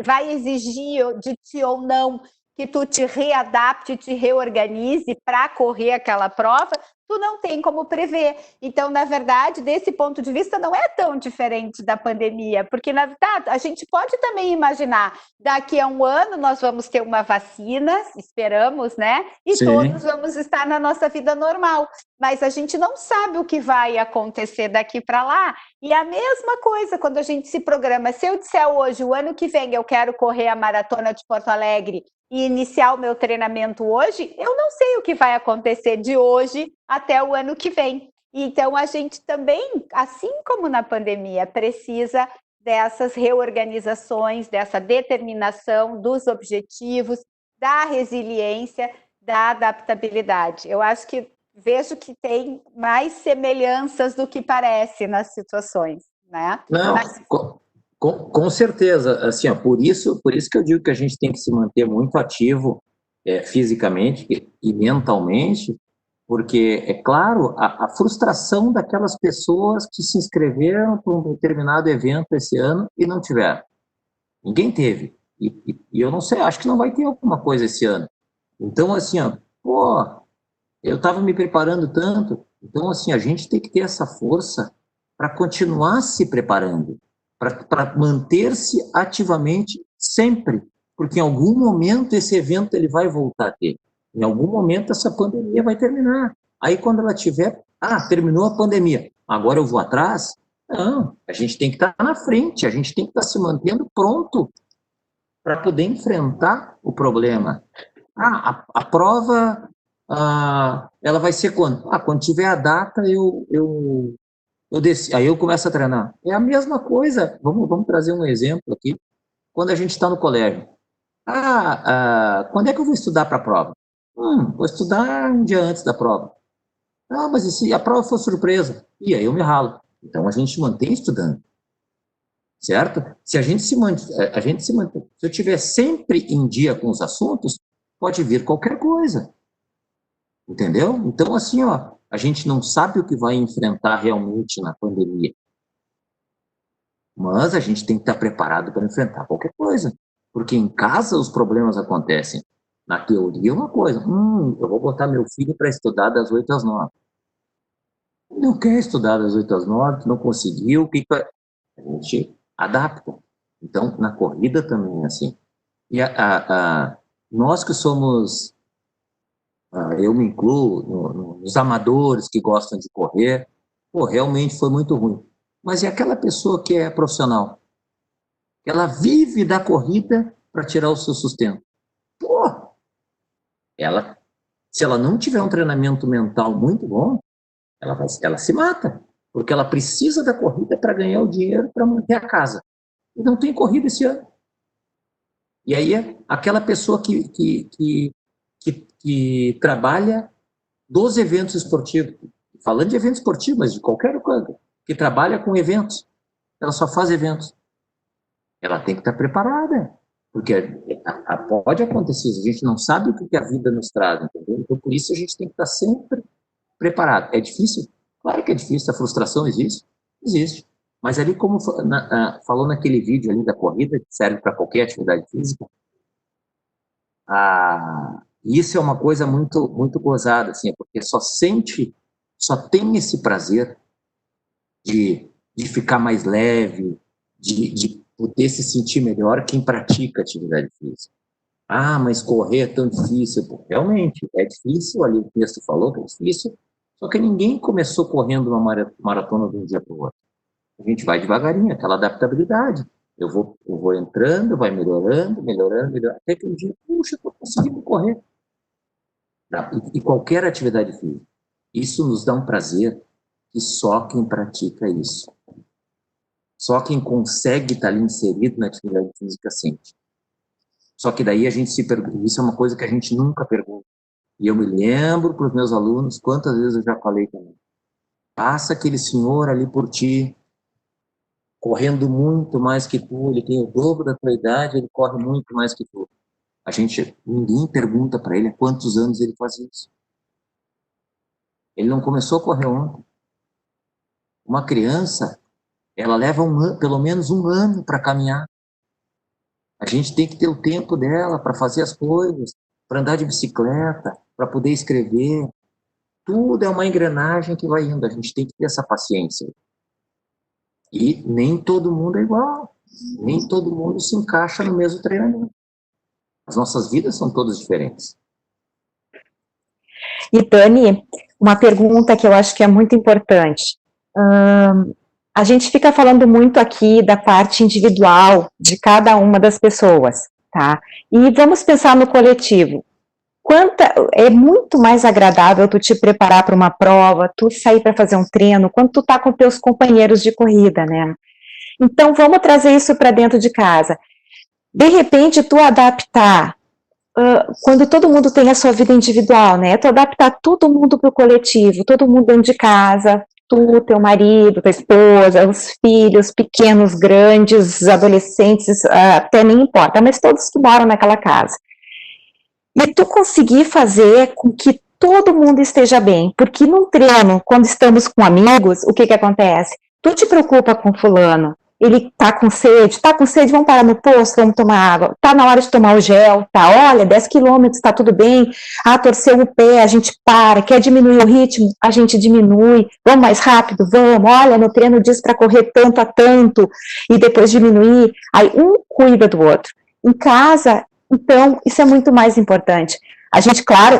vai exigir de ti ou não, que tu te readapte, te reorganize para correr aquela prova, tu não tem como prever. Então, na verdade, desse ponto de vista, não é tão diferente da pandemia, porque, na verdade, a gente pode também imaginar, daqui a 1 ano nós vamos ter uma vacina, esperamos, né? E Sim. Todos vamos estar na nossa vida normal. Mas a gente não sabe o que vai acontecer daqui para lá. E a mesma coisa, quando a gente se programa, se eu disser hoje, o ano que vem eu quero correr a Maratona de Porto Alegre e iniciar o meu treinamento hoje, eu não sei o que vai acontecer de hoje até o ano que vem. Então, a gente também, assim como na pandemia, precisa dessas reorganizações, dessa determinação dos objetivos, da resiliência, da adaptabilidade. Eu acho que vejo que tem mais semelhanças do que parece nas situações, né? Não, Mas... com certeza, assim, ó, por isso que eu digo que a gente tem que se manter muito ativo fisicamente e mentalmente, porque, é claro, a frustração daquelas pessoas que se inscreveram para um determinado evento esse ano e não tiveram. Ninguém teve. E eu não sei, acho que não vai ter alguma coisa esse ano. Então, assim, ó, eu estava me preparando tanto. Então, assim, a gente tem que ter essa força para continuar se preparando, para manter-se ativamente sempre, porque em algum momento esse evento ele vai voltar a ter. Em algum momento essa pandemia vai terminar. Aí quando ela tiver, terminou a pandemia, agora eu vou atrás? Não, a gente tem que estar na frente, a gente tem que estar se mantendo pronto para poder enfrentar o problema. A prova, ela vai ser quando? Quando tiver a data, eu desci, aí eu começo a treinar. É a mesma coisa, vamos trazer um exemplo aqui, quando a gente está no colégio. Quando é que eu vou estudar para a prova? Vou estudar um dia antes da prova. Mas e se a prova for surpresa? E aí eu me ralo. Então a gente mantém estudando. certo? Se a gente se mantém, se eu estiver sempre em dia com os assuntos, pode vir qualquer coisa, entendeu? Então, assim, ó, a gente não sabe o que vai enfrentar realmente na pandemia, mas a gente tem que estar preparado para enfrentar qualquer coisa, porque em casa os problemas acontecem. Na teoria, uma coisa, eu vou botar meu filho para estudar das 8 às 9. Não quer estudar das 8 às 9, não conseguiu, o que a gente adapta. Então, na corrida também é assim. E nós que somos, eu me incluo, nos amadores que gostam de correr, pô, realmente foi muito ruim. Mas e aquela pessoa que é profissional? Ela vive da corrida para tirar o seu sustento. Pô, se ela não tiver um treinamento mental muito bom, ela se mata, porque ela precisa da corrida para ganhar o dinheiro para manter a casa. E não tem corrida esse ano. E aí, aquela pessoa que trabalha dos eventos esportivos, falando de eventos esportivos, mas de qualquer coisa, que trabalha com eventos, ela só faz eventos. Ela tem que estar preparada, porque pode acontecer, a gente não sabe o que a vida nos traz, entendeu? Então, por isso, a gente tem que estar sempre preparado. É difícil? Claro que é difícil, a frustração existe, mas ali, como falou naquele vídeo ali da corrida, que serve para qualquer atividade física, isso é uma coisa muito, muito gozada, assim, porque só tem esse prazer de ficar mais leve, de poder se sentir melhor quem pratica atividade física. Mas correr é tão difícil. Pô, realmente, é difícil, ali o texto falou que é difícil, só que ninguém começou correndo uma maratona de um dia para o outro. A gente vai devagarinho, aquela adaptabilidade. Eu vou entrando, vai melhorando, até que um dia, puxa, estou conseguindo correr. E qualquer atividade física. Isso nos dá um prazer que só quem pratica isso. Só quem consegue estar ali inserido na atividade física sente. Só que daí a gente se pergunta, isso é uma coisa que a gente nunca pergunta. E eu me lembro para os meus alunos, quantas vezes eu já falei também. Passa aquele senhor ali por ti, correndo muito mais que tu, ele tem o dobro da tua idade, ele corre muito mais que tu. Ninguém pergunta para ele há quantos anos ele faz isso. Ele não começou a correr ontem. Uma criança, ela leva pelo menos um ano para caminhar. A gente tem que ter o tempo dela para fazer as coisas, para andar de bicicleta, para poder escrever. Tudo é uma engrenagem que vai indo. A gente tem que ter essa paciência. E nem todo mundo é igual. Nem todo mundo se encaixa no mesmo treinamento. As nossas vidas são todas diferentes. E, Dani, uma pergunta que eu acho que é muito importante. A gente fica falando muito aqui da parte individual de cada uma das pessoas, tá? E vamos pensar no coletivo. É muito mais agradável tu te preparar para uma prova, tu sair para fazer um treino, quando tu tá com teus companheiros de corrida, né? Então, vamos trazer isso para dentro de casa. De repente, tu adaptar, quando todo mundo tem a sua vida individual, né? Tu adaptar todo mundo para o coletivo, todo mundo dentro de casa, tu, teu marido, tua esposa, os filhos, pequenos, grandes, adolescentes, até nem importa, mas todos que moram naquela casa. E tu conseguir fazer com que todo mundo esteja bem, porque num treino, quando estamos com amigos, o que acontece? Tu te preocupa com fulano, ele tá com sede, vamos parar no posto, vamos tomar água, tá na hora de tomar o gel, tá, olha, 10 quilômetros, tá tudo bem, torceu o pé, a gente para, quer diminuir o ritmo, a gente diminui, vamos mais rápido, vamos, olha, no treino diz para correr tanto a tanto, e depois diminuir, aí um cuida do outro. Em casa, então, isso é muito mais importante. A gente, claro,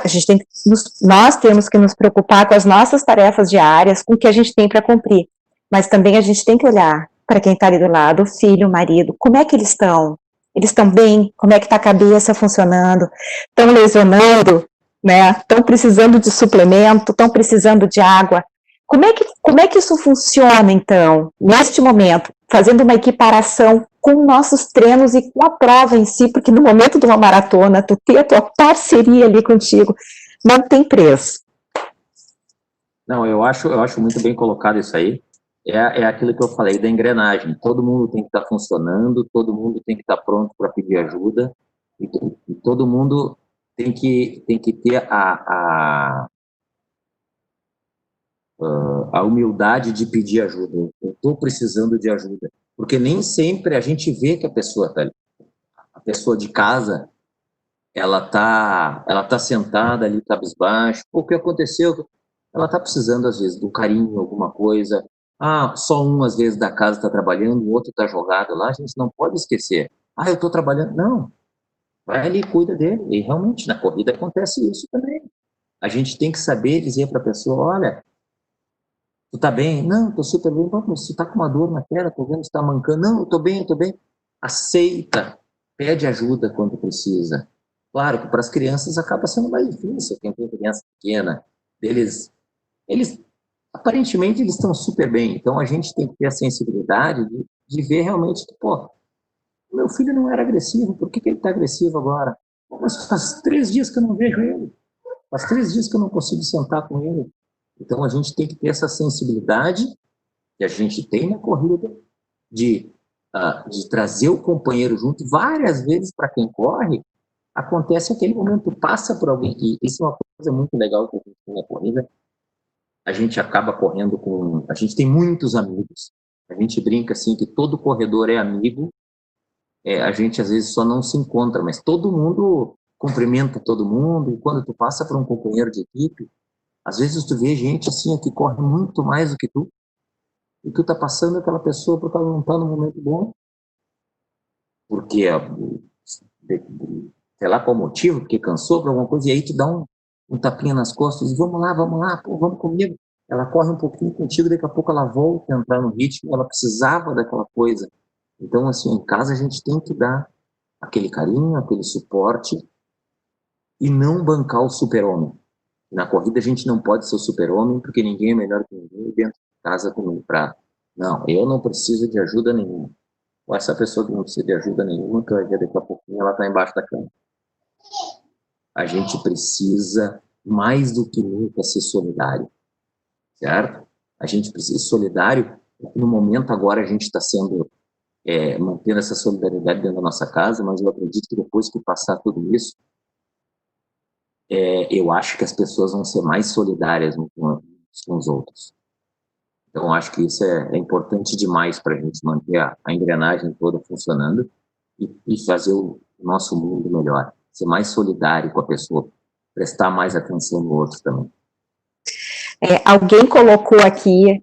nós temos que nos preocupar com as nossas tarefas diárias, com o que a gente tem para cumprir, mas também a gente tem que olhar para quem está ali do lado, o filho, o marido, como é que eles estão? Eles estão bem? Como é que está a cabeça funcionando? Estão lesionando, né? Estão precisando de suplemento? Estão precisando de água? Como é que isso funciona, então, neste momento, fazendo uma equiparação com nossos treinos e com a prova em si, porque no momento de uma maratona, tu ter a tua parceria ali contigo, não tem preço. Não, eu acho muito bem colocado isso aí. é aquilo que eu falei da engrenagem. Todo mundo tem que estar funcionando, todo mundo tem que estar pronto para pedir ajuda, e todo mundo tem que ter a humildade de pedir ajuda. Eu estou precisando de ajuda. Porque nem sempre a gente vê que a pessoa está ali. A pessoa de casa, ela tá sentada ali, cabisbaixo. O que aconteceu? Ela está precisando, às vezes, do carinho, alguma coisa. Ah, só um, às vezes, da casa está trabalhando, o outro está jogado lá. A gente não pode esquecer. Ah, eu estou trabalhando. Não. Vai ali e cuida dele. E, realmente, na corrida acontece isso também. A gente tem que saber dizer para a pessoa, olha, tu tá bem? Não, tô super bem. Mas tu tá com uma dor na perna, tô vendo que tu tá mancando. Não, eu tô bem, eu tô bem. Aceita. Pede ajuda quando precisa. Claro que para as crianças acaba sendo mais difícil. Quem tem criança pequena, eles aparentemente eles estão super bem. Então a gente tem que ter a sensibilidade de ver realmente que, pô, meu filho não era agressivo, por que ele está agressivo agora? Pô, mas faz 3 dias que eu não vejo ele. Faz 3 dias que eu não consigo sentar com ele. Então, a gente tem que ter essa sensibilidade que a gente tem na corrida de trazer o companheiro junto. Várias vezes, para quem corre, acontece aquele momento, passa por alguém. E isso é uma coisa muito legal que a gente tem na corrida. A gente acaba correndo com... A gente tem muitos amigos. A gente brinca assim que todo corredor é amigo. A gente, às vezes, só não se encontra, mas todo mundo cumprimenta todo mundo. E quando tu passa por um companheiro de equipe, às vezes tu vê gente assim que corre muito mais do que tu, e tu tá passando aquela pessoa porque ela não tá no momento bom, porque, sei lá qual motivo, porque cansou por alguma coisa, e aí tu dá um tapinha nas costas e vamos lá, pô, vamos comigo. Ela corre um pouquinho contigo, daqui a pouco ela volta a entrar no ritmo, ela precisava daquela coisa. Então, assim, em casa a gente tem que dar aquele carinho, aquele suporte, e não bancar o super-homem. Na corrida a gente não pode ser o super-homem, porque ninguém é melhor que ninguém dentro de casa também. Não, eu não preciso de ajuda nenhuma. Ou essa pessoa que não precisa de ajuda nenhuma, que vai ver daqui a pouquinho ela está embaixo da cama. A gente precisa, mais do que nunca, ser solidário, certo? A gente precisa ser solidário. No momento agora a gente está mantendo essa solidariedade dentro da nossa casa, mas eu acredito que depois que passar tudo isso, eu acho que as pessoas vão ser mais solidárias uns com os outros. Então, acho que isso é importante demais para a gente manter a engrenagem toda funcionando e fazer o nosso mundo melhor. Ser mais solidário com a pessoa, prestar mais atenção no outro também. Alguém colocou aqui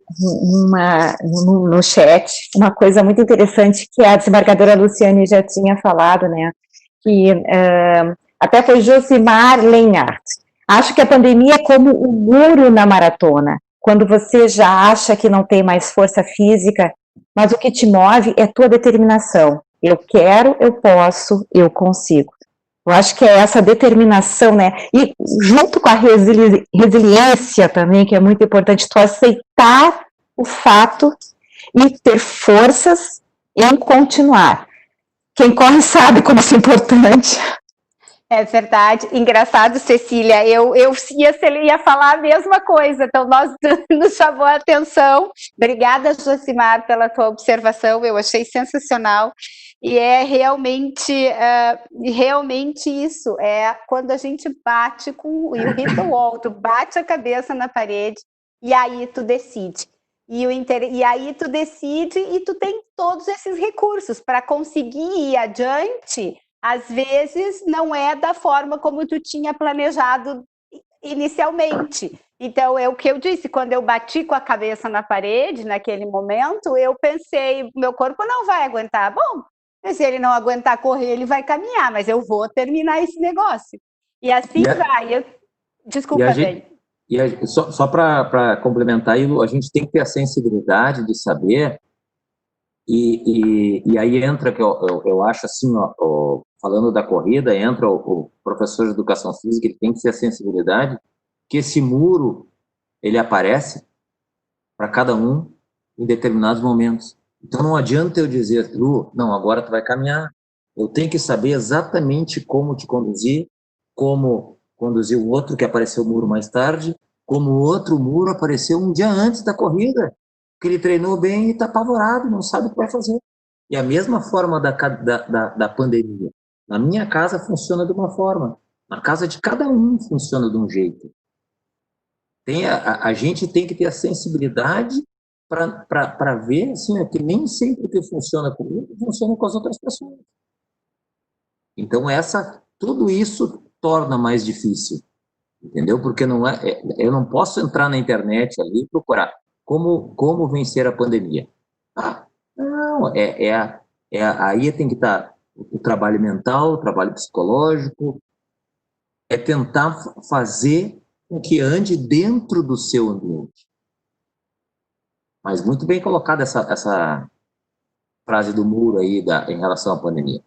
no chat uma coisa muito interessante que a desembargadora Luciane já tinha falado, né? Que até foi Josimar Lenhart. Acho que a pandemia é como o muro na maratona, quando você já acha que não tem mais força física, mas o que te move é tua determinação. Eu quero, eu posso, eu consigo. Eu acho que é essa determinação, né? E junto com a resiliência também, que é muito importante, tu aceitar o fato e ter forças em continuar. Quem corre sabe como isso é importante. É verdade. Engraçado, Cecília, eu ia falar a mesma coisa, então nos chamou a atenção. Obrigada, Josimar, pela tua observação, eu achei sensacional. E é realmente isso, quando a gente bate com o hit the wall, tu bate a cabeça na parede e aí tu decide. E aí tu decide e tu tem todos esses recursos para conseguir ir adiante. Às vezes não é da forma como tu tinha planejado inicialmente. Então, é o que eu disse, quando eu bati com a cabeça na parede, naquele momento, eu pensei, meu corpo não vai aguentar. Bom, se ele não aguentar correr, ele vai caminhar, mas eu vou terminar esse negócio. E assim vai. Desculpa, bem. Só para complementar, a gente tem que ter a sensibilidade de saber, e aí entra, que eu acho assim, falando da corrida, entra o professor de educação física, ele tem que ter a sensibilidade que esse muro, ele aparece para cada um em determinados momentos. Então não adianta eu dizer, Lu, não, agora tu vai caminhar. Eu tenho que saber exatamente como te conduzir, como conduzir o outro que apareceu o muro mais tarde, como o outro muro apareceu um dia antes da corrida. porque ele treinou bem e está apavorado, não sabe o que vai fazer. E a mesma forma da pandemia. Na minha casa funciona de uma forma, na casa de cada um funciona de um jeito. A gente tem que ter a sensibilidade para ver assim, que nem sempre o que funciona comigo funciona com as outras pessoas. Então, tudo isso torna mais difícil, entendeu? Porque não eu não posso entrar na internet ali e procurar como vencer a pandemia. Não, aí tem que estar o trabalho mental, o trabalho psicológico, é tentar fazer com que ande dentro do seu ambiente. Mas muito bem colocada essa frase do Muro aí em relação à pandemia.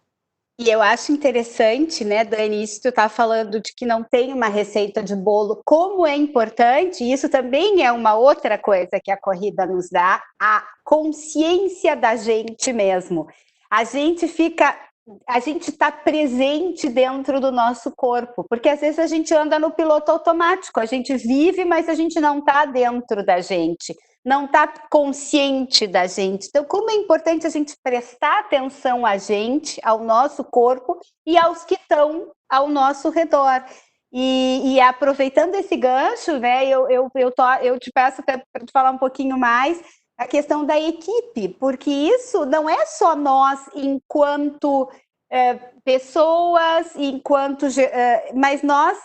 E eu acho interessante, né, Dani, isso tu tá falando de que não tem uma receita de bolo, como é importante, e isso também é uma outra coisa que a corrida nos dá, a consciência da gente mesmo. A gente está presente dentro do nosso corpo, porque às vezes a gente anda no piloto automático, a gente vive, mas a gente não está dentro da gente, não está consciente da gente. Então, como é importante a gente prestar atenção a gente, ao nosso corpo e aos que estão ao nosso redor. E aproveitando esse gancho, né, eu te peço para te falar um pouquinho mais a questão da equipe, porque isso não é só nós enquanto pessoas, mas nós,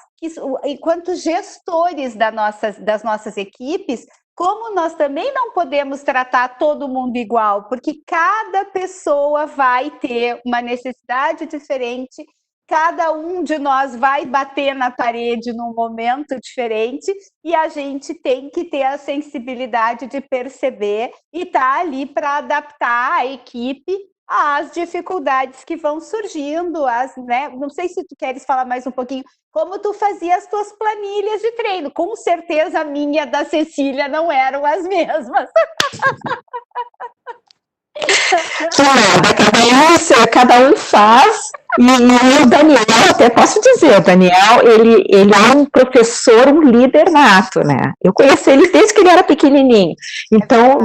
enquanto gestores das nossas equipes, como nós também não podemos tratar todo mundo igual, porque cada pessoa vai ter uma necessidade diferente, cada um de nós vai bater na parede num momento diferente, e a gente tem que ter a sensibilidade de perceber e estar ali para adaptar a equipe às dificuldades que vão surgindo, né? Não sei se tu queres falar mais um pouquinho como tu fazia as tuas planilhas de treino. Com certeza a minha e a da Cecília não eram as mesmas. Cada um faz, e o Daniel, até posso dizer, o Daniel, ele é um professor, um líder nato, né? Eu conheci ele desde que ele era pequenininho, então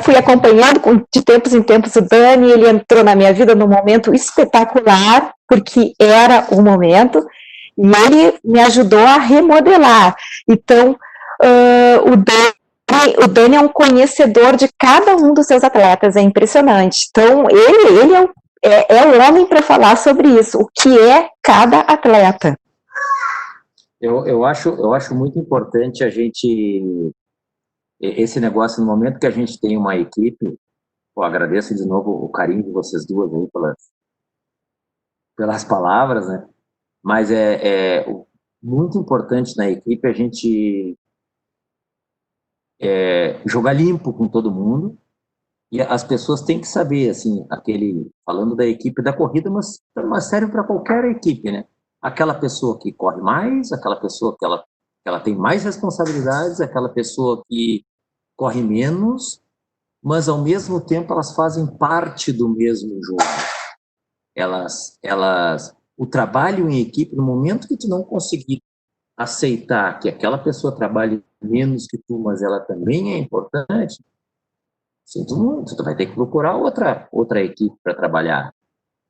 fui acompanhando de tempos em tempos o Dani, ele entrou na minha vida num momento espetacular, porque era o momento, e ele me ajudou a remodelar. Então, o Dani é um conhecedor de cada um dos seus atletas, é impressionante. Então, ele é o homem para falar sobre isso, o que é cada atleta. Eu acho muito importante a gente, esse negócio, no momento que a gente tem uma equipe, agradeço de novo o carinho de vocês duas aí pelas palavras, né? Mas é muito importante na equipe a gente jogar limpo com todo mundo, e as pessoas têm que saber, assim, falando da equipe da corrida, mas serve para qualquer equipe, né? Aquela pessoa que corre mais, aquela pessoa que ela tem mais responsabilidades, aquela pessoa que corre menos, mas ao mesmo tempo elas fazem parte do mesmo jogo. O trabalho em equipe, no momento que tu não conseguir aceitar que aquela pessoa trabalhe menos que tu, mas ela também é importante, sinto muito, tu vai ter que procurar outra equipe para trabalhar.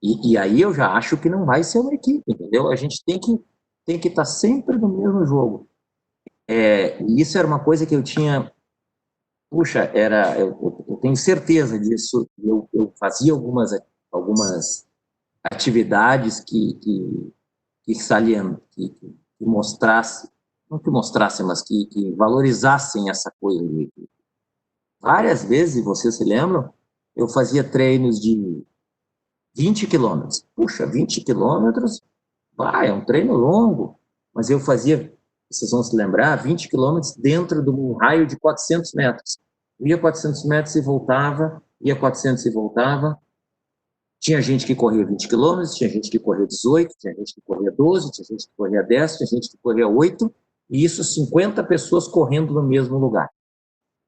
E aí eu já acho que não vai ser uma equipe, entendeu? A gente tem que estar sempre no mesmo jogo. E isso era uma coisa que eu tinha... Puxa, eu tenho certeza disso. Eu fazia algumas atividades que mostrassem, não que mostrassem, mas que valorizassem essa coisa. Várias vezes, vocês se lembram, eu fazia treinos de 20 quilômetros. Puxa, 20 quilômetros, é um treino longo, mas eu fazia, vocês vão se lembrar, 20 quilômetros dentro de um raio de 400 metros. Eu ia 400 metros e voltava, ia 400 e voltava. Tinha gente que corria 20 quilômetros, tinha gente que corria 18, tinha gente que corria 12, tinha gente que corria 10, tinha gente que corria 8, e isso 50 pessoas correndo no mesmo lugar.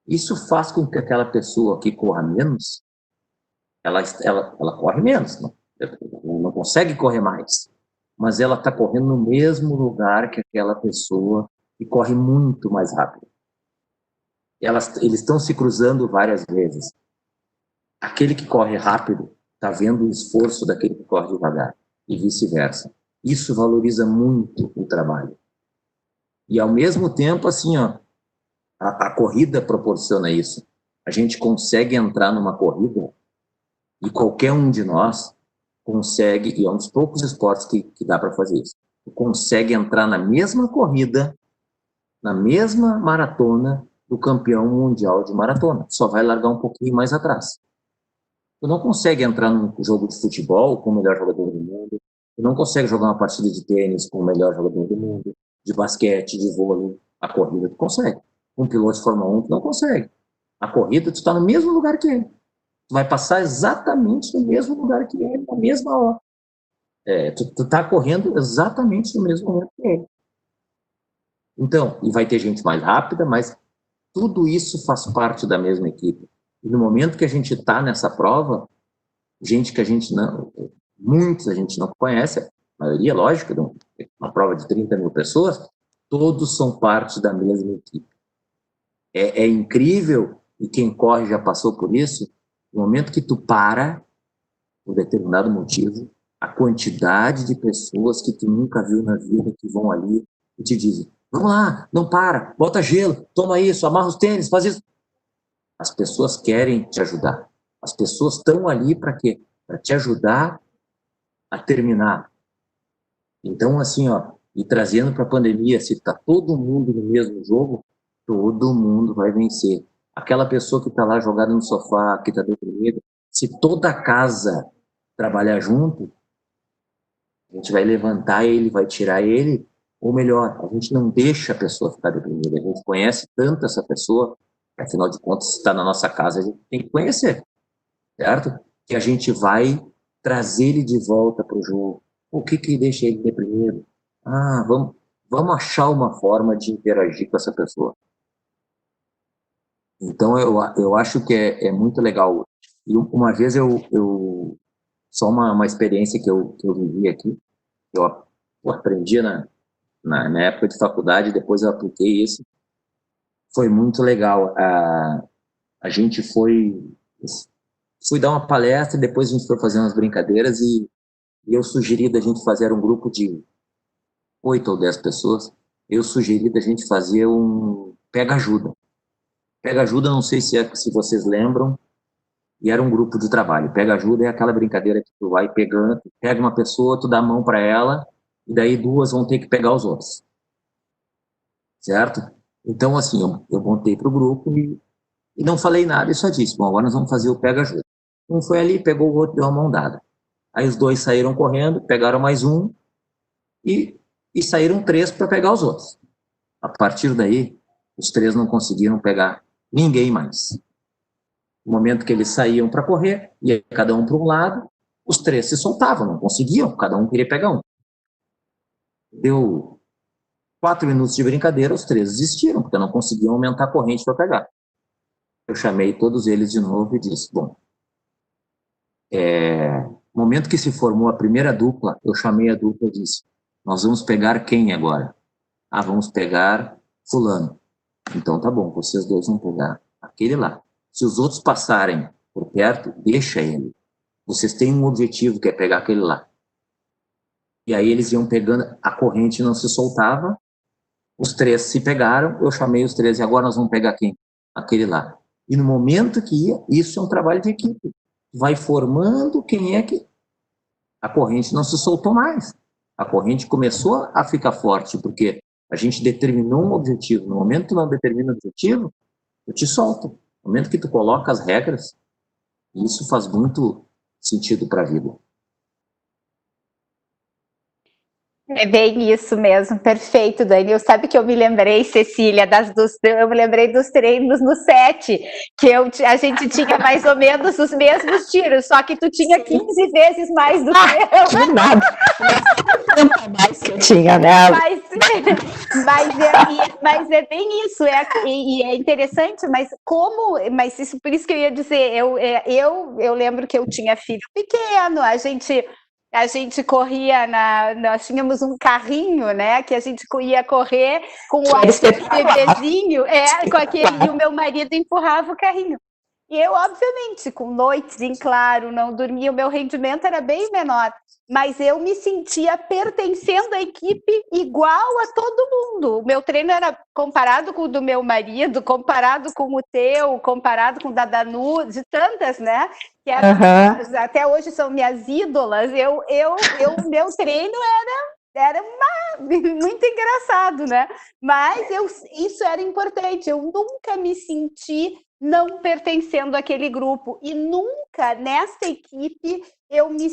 Isso faz com que aquela pessoa que corra menos, ela corre menos, não consegue correr mais, mas ela está correndo no mesmo lugar que aquela pessoa que corre muito mais rápido. eles estão se cruzando várias vezes. Aquele que corre rápido está vendo o esforço daquele que corre devagar, e vice-versa. Isso valoriza muito o trabalho. E, ao mesmo tempo, assim, ó, a corrida proporciona isso. A gente consegue entrar numa corrida e qualquer um de nós consegue, e é um dos poucos esportes que dá para fazer isso, consegue entrar na mesma corrida, na mesma maratona do campeão mundial de maratona. Só vai largar um pouquinho mais atrás. Tu não consegue entrar num jogo de futebol com o melhor jogador do mundo, tu não consegue jogar uma partida de tênis com o melhor jogador do mundo, de basquete, de vôlei. A corrida tu consegue. Um piloto de Fórmula 1 tu não consegue. A corrida tu está no mesmo lugar que ele. Tu vai passar exatamente no mesmo lugar que ele, na mesma hora. Tu tá correndo exatamente no mesmo momento que ele. Então, e vai ter gente mais rápida, mas tudo isso faz parte da mesma equipe. E no momento que a gente está nessa prova, gente que a gente não, muitos a gente não conhece, a maioria, lógico, uma prova de 30 mil pessoas, todos são parte da mesma equipe. É incrível, e quem corre já passou por isso, no momento que tu para, por determinado motivo, a quantidade de pessoas que tu nunca viu na vida que vão ali e te dizem, vamos lá, não para, bota gelo, toma isso, amarra os tênis, faz isso. As pessoas querem te ajudar. As pessoas estão ali para quê? Para te ajudar a terminar. Então, assim, ó, e trazendo para a pandemia, se está todo mundo no mesmo jogo, todo mundo vai vencer. Aquela pessoa que está lá jogada no sofá, que está deprimida, se toda a casa trabalhar junto, a gente vai levantar ele, vai tirar ele, ou melhor, a gente não deixa a pessoa ficar deprimida. A gente conhece tanto essa pessoa, que, afinal de contas, se está na nossa casa, a gente tem que conhecer, certo? Que a gente vai trazer ele de volta para o jogo. O que deixa ele deprimido? Vamos achar uma forma de interagir com essa pessoa. Então, eu acho que é muito legal. E uma vez só uma experiência que eu vivi aqui, eu aprendi na época de faculdade, depois eu apliquei isso, foi muito legal. A gente fui dar uma palestra, depois a gente foi fazer umas brincadeiras e eu sugeri da gente fazer um grupo de 8 ou 10 pessoas, eu sugeri da gente fazer um pega-ajuda. Pega-ajuda, não sei se vocês lembram, e era um grupo de trabalho. Pega-ajuda é aquela brincadeira que tu vai pegando, pega uma pessoa, tu dá a mão para ela, e daí duas vão ter que pegar os outros. Certo? Então, assim, eu montei para o grupo e não falei nada e só disse, bom, agora nós vamos fazer o pega-ajuda. Um foi ali, pegou o outro, deu uma mão dada. Aí os dois saíram correndo, pegaram mais um e saíram 3 para pegar os outros. A partir daí, os 3 não conseguiram pegar ninguém mais. No momento que eles saíam para correr, ia cada um para um lado, os 3 se soltavam, não conseguiam, cada um queria pegar um. Deu 4 minutos de brincadeira, os 3 desistiram, porque não conseguiam aumentar a corrente para pegar. Eu chamei todos eles de novo e disse, bom, no momento que se formou a primeira dupla, eu chamei a dupla e disse, nós vamos pegar quem agora? Vamos pegar fulano. Então tá bom, vocês dois vão pegar aquele lá. Se os outros passarem por perto, deixa ele. Vocês têm um objetivo, que é pegar aquele lá. E aí eles iam pegando, a corrente não se soltava, os 3 se pegaram, eu chamei os 3, e agora nós vamos pegar quem? Aquele lá. E no momento que ia, isso é um trabalho de equipe. Vai formando quem é que... A corrente não se soltou mais. A corrente começou a ficar forte, porque a gente determinou um objetivo. No momento que tu não determina o objetivo, eu te solto. No momento que tu coloca as regras, isso faz muito sentido para a vida. É bem isso mesmo, perfeito, Dani. Sabe que eu me lembrei, Cecília, eu me lembrei dos treinos no 7, que a gente tinha mais ou menos os mesmos tiros, só que tu tinha 15 vezes mais do que eu. Que nada. Mais que eu tinha, né? Mas é bem isso, e é interessante, mas por isso que eu ia dizer, eu lembro que eu tinha filho pequeno, a gente a gente corria nós tínhamos um carrinho, né, que a gente ia correr com o bebezinho, com aquele, e o meu marido empurrava o carrinho. E eu, obviamente, com noites em claro, não dormia, o meu rendimento era bem menor, mas eu me sentia pertencendo à equipe igual a todo mundo. O meu treino era comparado com o do meu marido, comparado com o teu, comparado com o da Danu, de tantas, né? Que até hoje são minhas ídolas. Meu treino era muito engraçado, né? Mas isso era importante. Eu nunca me senti não pertencendo àquele grupo, e nunca nesta equipe eu me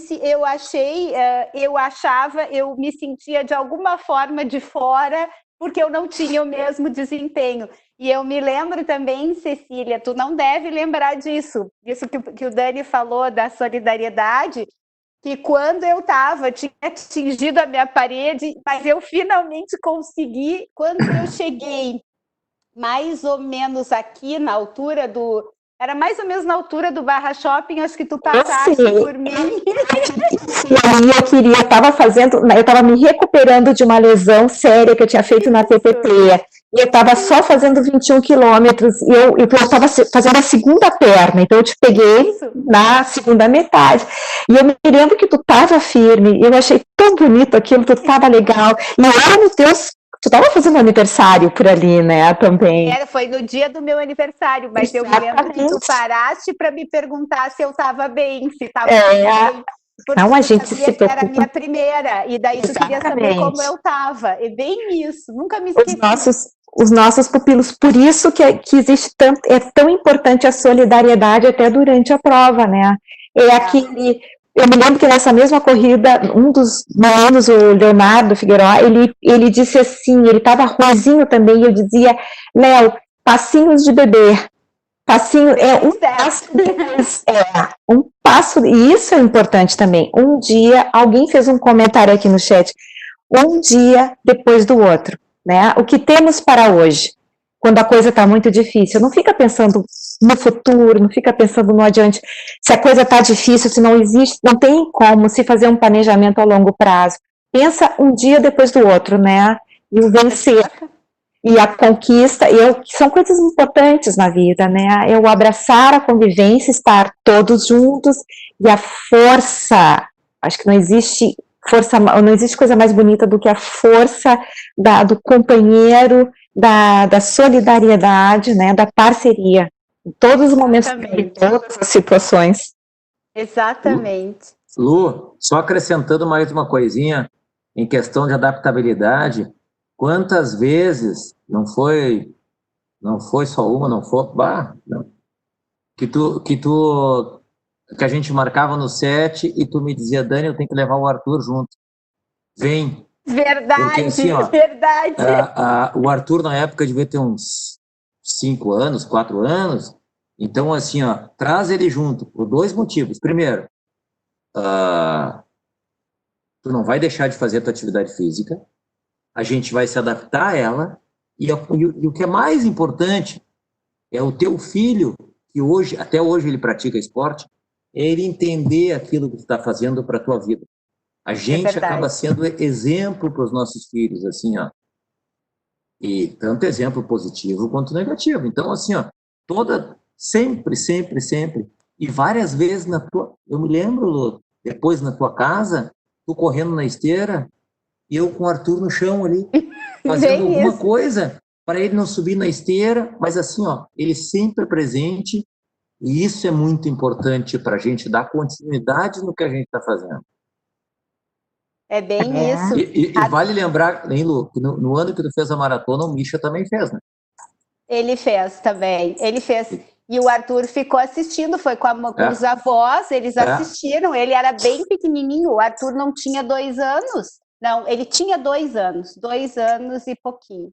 sentia de alguma forma de fora, porque eu não tinha o mesmo desempenho. E eu me lembro também, Cecília, tu não deve lembrar disso, isso que o Dani falou da solidariedade, que quando eu tinha atingido a minha parede, mas eu finalmente consegui, quando eu cheguei mais ou menos aqui na altura era mais ou menos na altura do Barra Shopping, acho que tu passaste por mim. E eu estava me recuperando de uma lesão séria que eu tinha feito na TPT. E eu estava só fazendo 21 quilômetros, e eu estava fazendo a segunda perna, então eu te peguei na segunda metade. E eu me lembro que tu estava firme, eu achei tão bonito aquilo, tu estava legal. E era no teus... Tu estava fazendo aniversário por ali, né, também. Foi no dia do meu aniversário, mas eu me lembro que tu paraste para me perguntar se eu estava bem, se estava bem. Porque não, a gente se preocupa. Era a minha primeira, e daí tu queria saber como eu estava. É bem isso, nunca me esqueci. Os nossos pupilos, por isso que existe é tão importante a solidariedade até durante a prova, né? Eu me lembro que nessa mesma corrida, um dos meninos, o Leonardo Figueiró, ele disse assim, ele estava ruizinho também, e eu dizia, Léo, passinhos de bebê. Passinho um passo, e isso é importante também. Um dia, alguém fez um comentário aqui no chat, um dia depois do outro, né? O que temos para hoje? Quando a coisa está muito difícil, não fica pensando no futuro, não fica pensando no adiante, se a coisa está difícil, se não existe, não tem como se fazer um planejamento a longo prazo. Pensa um dia depois do outro, né? E o vencer, e a conquista, são coisas importantes na vida, né? É o abraçar a convivência, estar todos juntos, e a força, acho que não existe coisa mais bonita do que a força do companheiro, da solidariedade, né, da parceria, em todos os momentos, em todas as situações. Exatamente. Lu, só acrescentando mais uma coisinha, em questão de adaptabilidade, quantas vezes, não foi só uma, não foi, não, que a gente marcava no set e tu me dizia, Dani, eu tenho que levar o Arthur junto. Vem. Verdade, porque, assim, verdade. O Arthur, na época, devia ter uns 5 anos, 4 anos. Então, assim, traz ele junto, por 2 motivos. Primeiro, tu não vai deixar de fazer a tua atividade física, a gente vai se adaptar a ela, e o que é mais importante é o teu filho, que até hoje ele pratica esporte, é ele entender aquilo que tu está fazendo para a tua vida. A gente acaba sendo exemplo para os nossos filhos, assim, e tanto exemplo positivo quanto negativo. Então, assim, sempre, e várias vezes eu me lembro, Lu, depois na tua casa, tu correndo na esteira, e eu com o Arthur no chão ali, fazendo alguma coisa para ele não subir na esteira, mas assim, ele sempre presente, e isso é muito importante para a gente dar continuidade no que a gente está fazendo. É bem isso. E vale lembrar, hein, Lu, que no ano que tu fez a maratona, o Misha também fez, né? Ele fez também, ele fez. E o Arthur ficou assistindo, foi com os avós, eles assistiram, ele era bem pequenininho, o Arthur não tinha 2 anos, não, ele tinha 2 anos, 2 anos e pouquinho.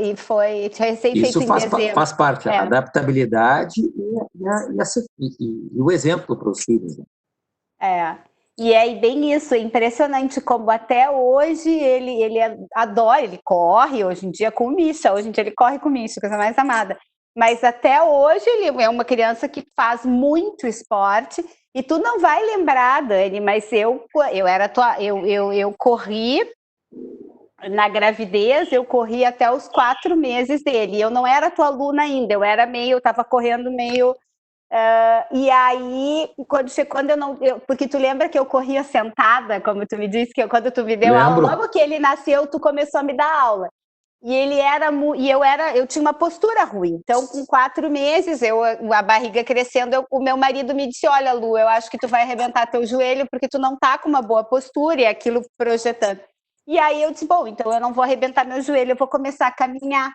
E foi recém-feito em dezembro. Isso faz parte, a adaptabilidade e o exemplo para os filhos. Né? E é bem isso, é impressionante como até hoje ele adora, ele corre hoje em dia com o Misha, hoje em dia ele corre com o Misha, coisa mais amada. Mas até hoje ele é uma criança que faz muito esporte E tu não vai lembrar, Dani, mas eu corri na gravidez, eu corri até os 4 meses dele. Eu não era tua aluna ainda, eu estava correndo meio. E aí, quando eu não. Porque tu lembra que eu corria sentada, como tu me disse, que quando tu me deu aula, logo que ele nasceu, tu começou a me dar aula. E ele era, eu tinha uma postura ruim. Então, com 4 meses, a barriga crescendo, o meu marido me disse: olha, Lu, eu acho que tu vai arrebentar teu joelho porque tu não tá com uma boa postura, e aquilo projetando. E aí eu disse: bom, então eu não vou arrebentar meu joelho, eu vou começar a caminhar.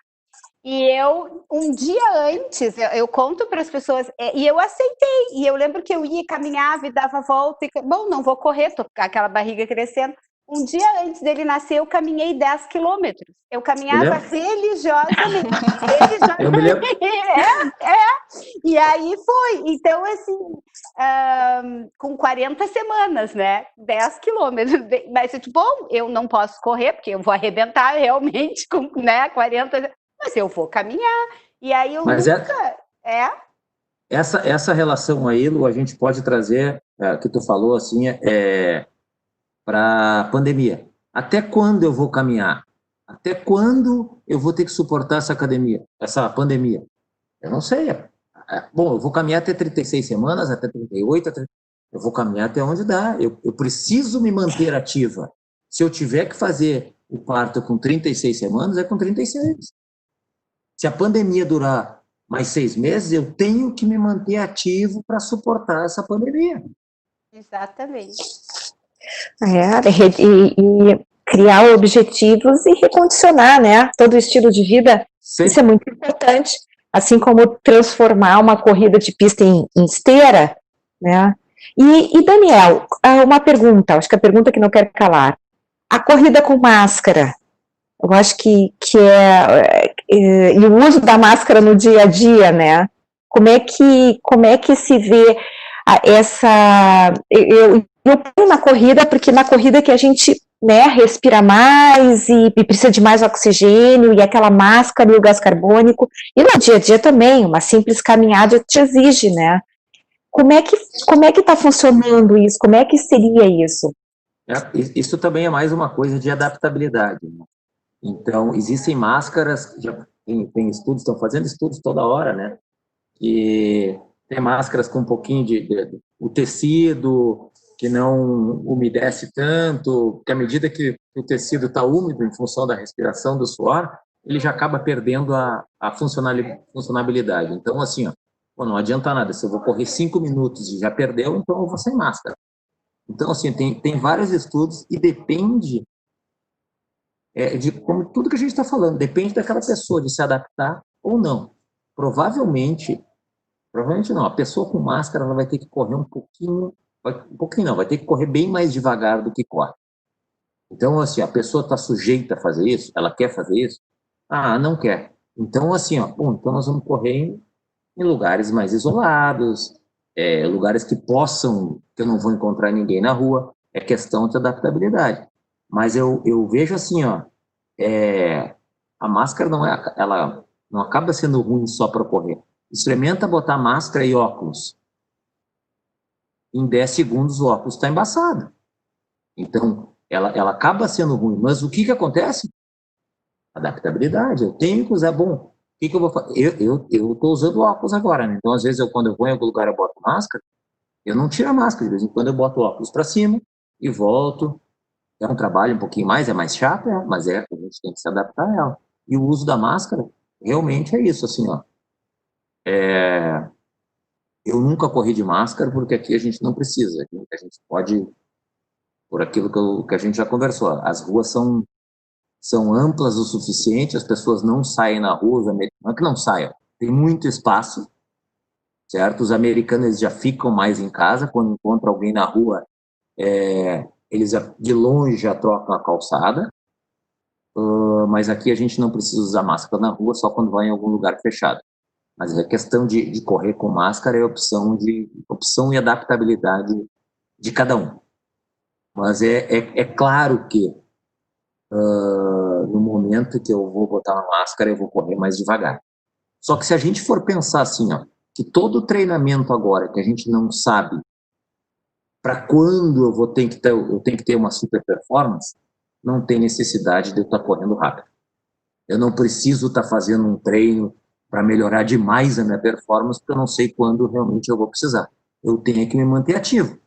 E eu, um dia antes, eu conto para as pessoas, e eu aceitei. E eu lembro que eu ia, caminhava e dava volta. Bom, não vou correr, tô com aquela barriga crescendo. Um dia antes dele nascer, eu caminhei 10 quilômetros. Eu caminhava religiosamente. Eu me lembro. E aí foi. Então, assim, com 40 semanas, né? 10 quilômetros. Mas, bom, eu não posso correr, porque eu vou arrebentar realmente com, né, 40. Mas eu vou caminhar. E aí eu nunca... Essa relação aí, Lu, a gente pode trazer, que tu falou, assim, para a pandemia. Até quando eu vou caminhar? Até quando eu vou ter que suportar essa pandemia? Eu não sei. Bom, eu vou caminhar até 36 semanas, até 38, eu vou caminhar até onde dá. Eu preciso me manter ativa. Se eu tiver que fazer o parto com 36 semanas, é com 36. Se a pandemia durar mais 6 meses, eu tenho que me manter ativo para suportar essa pandemia. Exatamente. E criar objetivos e recondicionar, né, todo o estilo de vida. Sim. Isso é muito importante, assim como transformar uma corrida de pista em esteira, né. E Daniel, uma pergunta, acho que a pergunta que não quero calar, a corrida com máscara, eu acho que e o uso da máscara no dia a dia, né, como é que se vê eu ponho na corrida, porque na corrida que a gente, né, respira mais e precisa de mais oxigênio, e aquela máscara e o gás carbônico, e no dia a dia também, uma simples caminhada te exige, né? Como é que está funcionando isso? Como é que seria isso? Isso também é mais uma coisa de adaptabilidade, né? Então, existem máscaras, já tem estudos, estão fazendo estudos toda hora, né? Que tem máscaras com um pouquinho o tecido, que não umedece tanto, que à medida que o tecido está úmido em função da respiração, do suor, ele já acaba perdendo a funcionalidade. Então, assim, não adianta nada, se eu vou correr 5 minutos e já perdeu, então eu vou sem máscara. Então, assim, tem vários estudos e depende de como tudo que a gente está falando, depende daquela pessoa de se adaptar ou não. Provavelmente não, a pessoa com máscara ela vai ter que correr um pouquinho não, vai ter que correr bem mais devagar do que corre. Então, assim, a pessoa está sujeita a fazer isso? Ela quer fazer isso? Não quer. Então, assim, então nós vamos correr em lugares mais isolados, lugares que eu não vou encontrar ninguém na rua, é questão de adaptabilidade. Mas eu vejo assim, a máscara ela não acaba sendo ruim só para correr. Experimenta botar máscara e óculos. Em 10 segundos o óculos está embaçado. Então, ela acaba sendo ruim. Mas o que acontece? Adaptabilidade. Eu tenho que usar. Bom, o que eu vou fazer? Eu estou usando óculos agora, né? Então, às vezes, quando eu vou em algum lugar eu boto máscara, eu não tiro a máscara. De vez em quando eu boto o óculos para cima e volto. É um trabalho um pouquinho mais, é mais chato, mas a gente tem que se adaptar a ela. E o uso da máscara, realmente é isso, assim, eu nunca corri de máscara, porque aqui a gente não precisa. Aqui a gente pode, por aquilo que a gente já conversou, as ruas são amplas o suficiente, as pessoas não saem na rua, não é que não saiam, tem muito espaço, certo? Os americanos já ficam mais em casa, quando encontram alguém na rua, eles de longe já trocam a calçada, mas aqui a gente não precisa usar máscara na rua, só quando vai em algum lugar fechado. Mas a questão de correr com máscara é opção e adaptabilidade de cada um. Mas é claro que no momento que eu vou botar uma máscara, eu vou correr mais devagar. Só que se a gente for pensar assim, que todo treinamento agora que a gente não sabe para quando eu tenho que ter uma super performance, não tem necessidade de eu estar correndo rápido. Eu não preciso estar fazendo um treino para melhorar demais a minha performance, porque eu não sei quando realmente eu vou precisar. Eu tenho que me manter ativo.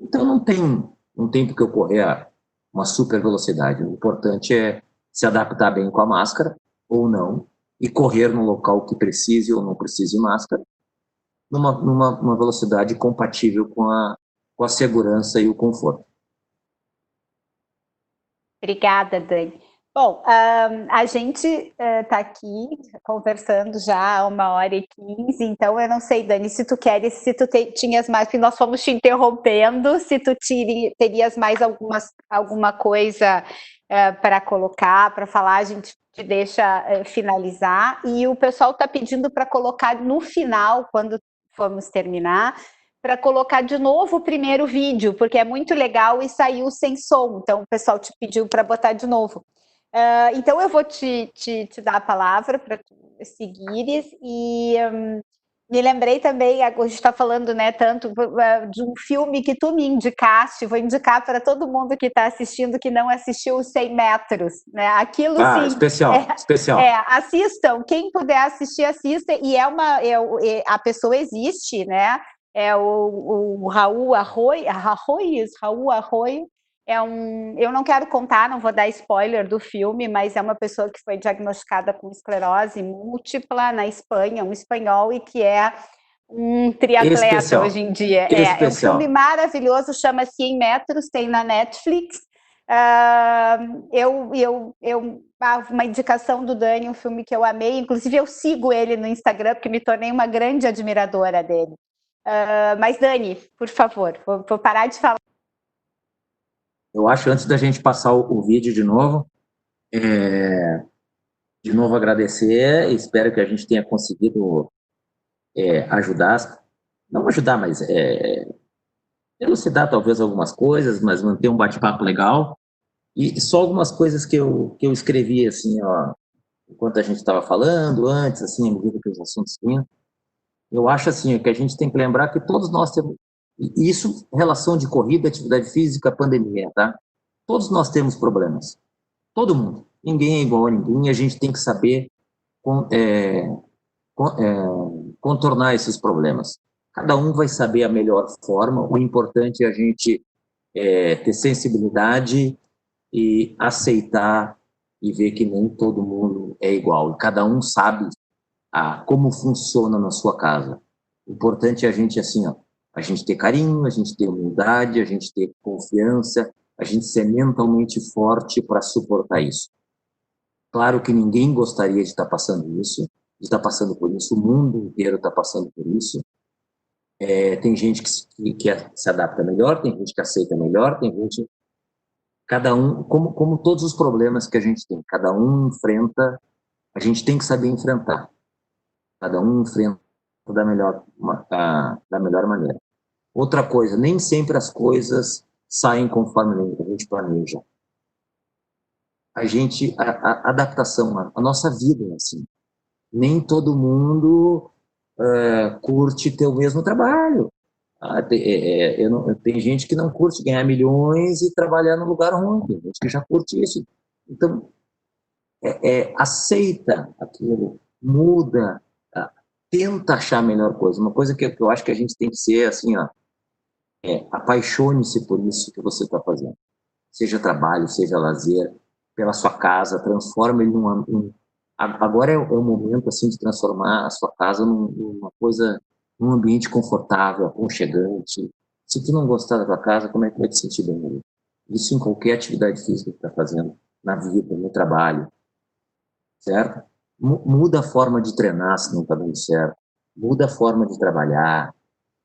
Então não tem porque eu correr a uma super velocidade. O importante é se adaptar bem com a máscara ou não e correr no local que precise ou não precise de máscara, numa velocidade compatível com a segurança e o conforto. Obrigada, Dani. Bom, a gente está aqui conversando já há 1h15, então eu não sei, Dani, se tu tinhas mais, porque nós fomos te interrompendo, se tu terias mais alguma coisa para colocar, para falar, a gente te deixa finalizar, e o pessoal está pedindo para colocar no final, quando formos terminar, para colocar de novo o primeiro vídeo, porque é muito legal e saiu sem som, então o pessoal te pediu para botar de novo. Então eu vou te dar a palavra para seguires, e me lembrei também, a gente está falando, né, tanto de um filme que tu me indicaste, vou indicar para todo mundo que está assistindo que não assistiu os 100 metros, né? Aquilo sim. Especial. Assistam, quem puder assistir, assista, e a pessoa existe, né? É o Raul Arroyo, eu não quero contar, não vou dar spoiler do filme, mas é uma pessoa que foi diagnosticada com esclerose múltipla na Espanha, um espanhol, e que é um triatleta hoje em dia. É um filme maravilhoso, chama 100 metros, tem na Netflix. Uma indicação do Dani, um filme que eu amei, inclusive eu sigo ele no Instagram, porque me tornei uma grande admiradora dele. Mas, Dani, por favor, vou parar de falar. Eu acho, antes da gente passar o vídeo de novo agradecer, espero que a gente tenha conseguido ajudar, não ajudar, mas elucidar talvez algumas coisas, mas manter um bate-papo legal, e só algumas coisas que eu escrevi, assim, ó, enquanto a gente estava falando, antes, assim, à medida que os assuntos vinham. Eu acho, assim, que a gente tem que lembrar que todos nós temos, isso, relação de corrida, atividade física, pandemia, tá? Todos nós temos problemas. Todo mundo. Ninguém é igual a ninguém, e a gente tem que saber contornar esses problemas. Cada um vai saber a melhor forma, o importante é a gente ter sensibilidade e aceitar e ver que nem todo mundo é igual. Cada um sabe como funciona na sua casa. O importante é a gente, assim, ó, a gente ter carinho, a gente ter humildade, a gente ter confiança, a gente ser mentalmente forte para suportar isso. Claro que ninguém gostaria de estar passando isso, de estar passando por isso, o mundo inteiro está passando por isso. Tem gente que se adapta melhor, tem gente que aceita melhor, tem gente... Cada um, como todos os problemas que a gente tem, cada um enfrenta, a gente tem que saber enfrentar. Cada um enfrenta da melhor maneira. Outra coisa, nem sempre as coisas saem conforme a gente planeja. A adaptação, a nossa vida é assim. Nem todo mundo curte ter o mesmo trabalho. Tem gente que não curte ganhar milhões e trabalhar no lugar ruim, tem gente que já curte isso. Então, aceita aquilo, muda, tenta achar a melhor coisa. Uma coisa que eu acho que a gente tem que ser assim, ó, apaixone-se por isso que você está fazendo. Seja trabalho, seja lazer, pela sua casa, transforma ele agora é o momento, assim, de transformar a sua casa numa coisa, num ambiente confortável, aconchegante. Se tu não gostar da tua casa, como é que vai te sentir bem ali? Isso em qualquer atividade física que tu está fazendo, na vida, no trabalho, certo? Muda a forma de treinar se não está dando certo, muda a forma de trabalhar,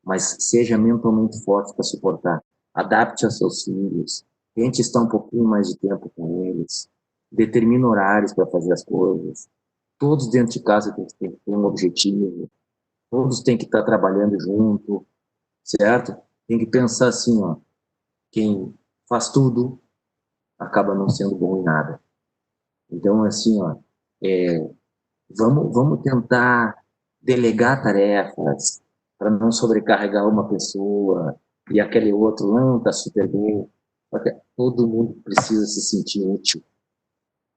mas seja mentalmente forte para suportar. Adapte aos seus filhos, tente estar um pouquinho mais de tempo com eles, determine horários para fazer as coisas. Todos dentro de casa têm que ter um objetivo, todos têm que estar trabalhando junto, certo? Tem que pensar assim, ó, quem faz tudo acaba não sendo bom em nada. Então, assim, ó, vamos tentar delegar tarefas para não sobrecarregar uma pessoa, e aquele outro não está super bem. Todo mundo precisa se sentir útil.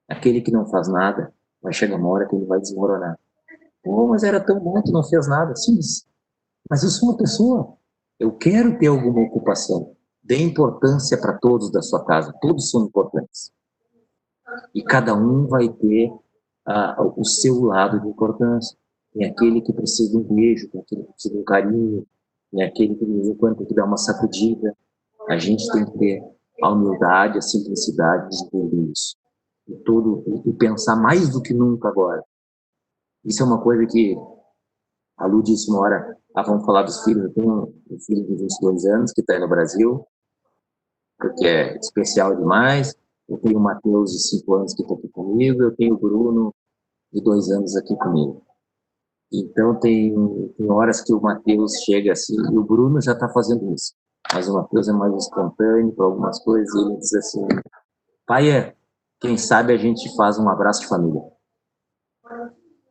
Aquele que não faz nada, vai chegar uma hora que ele vai desmoronar. Pô, mas era tão bom, tu não fez nada. Sim, mas eu sou uma pessoa. Eu quero ter alguma ocupação. Dê importância para todos da sua casa. Todos são importantes. E cada um vai ter o seu lado de importância. Tem aquele que precisa de um beijo, tem aquele que precisa de um carinho, tem aquele que de vez em quando tem que dar uma sacudida. A gente tem que ter a humildade, a simplicidade de entender isso. E pensar mais do que nunca agora. Isso é uma coisa que a Lu disse uma hora, vamos falar dos filhos. Eu tenho um filho de 22 anos que está aí no Brasil, porque é especial demais. Eu tenho o Matheus, de 5 anos, que está aqui comigo. Eu tenho o Bruno, de 2 anos, aqui comigo. Então, tem horas que o Matheus chega assim, e o Bruno já está fazendo isso. Mas o Matheus é mais espontâneo para algumas coisas, e ele diz assim, pai, quem sabe a gente faz um abraço de família.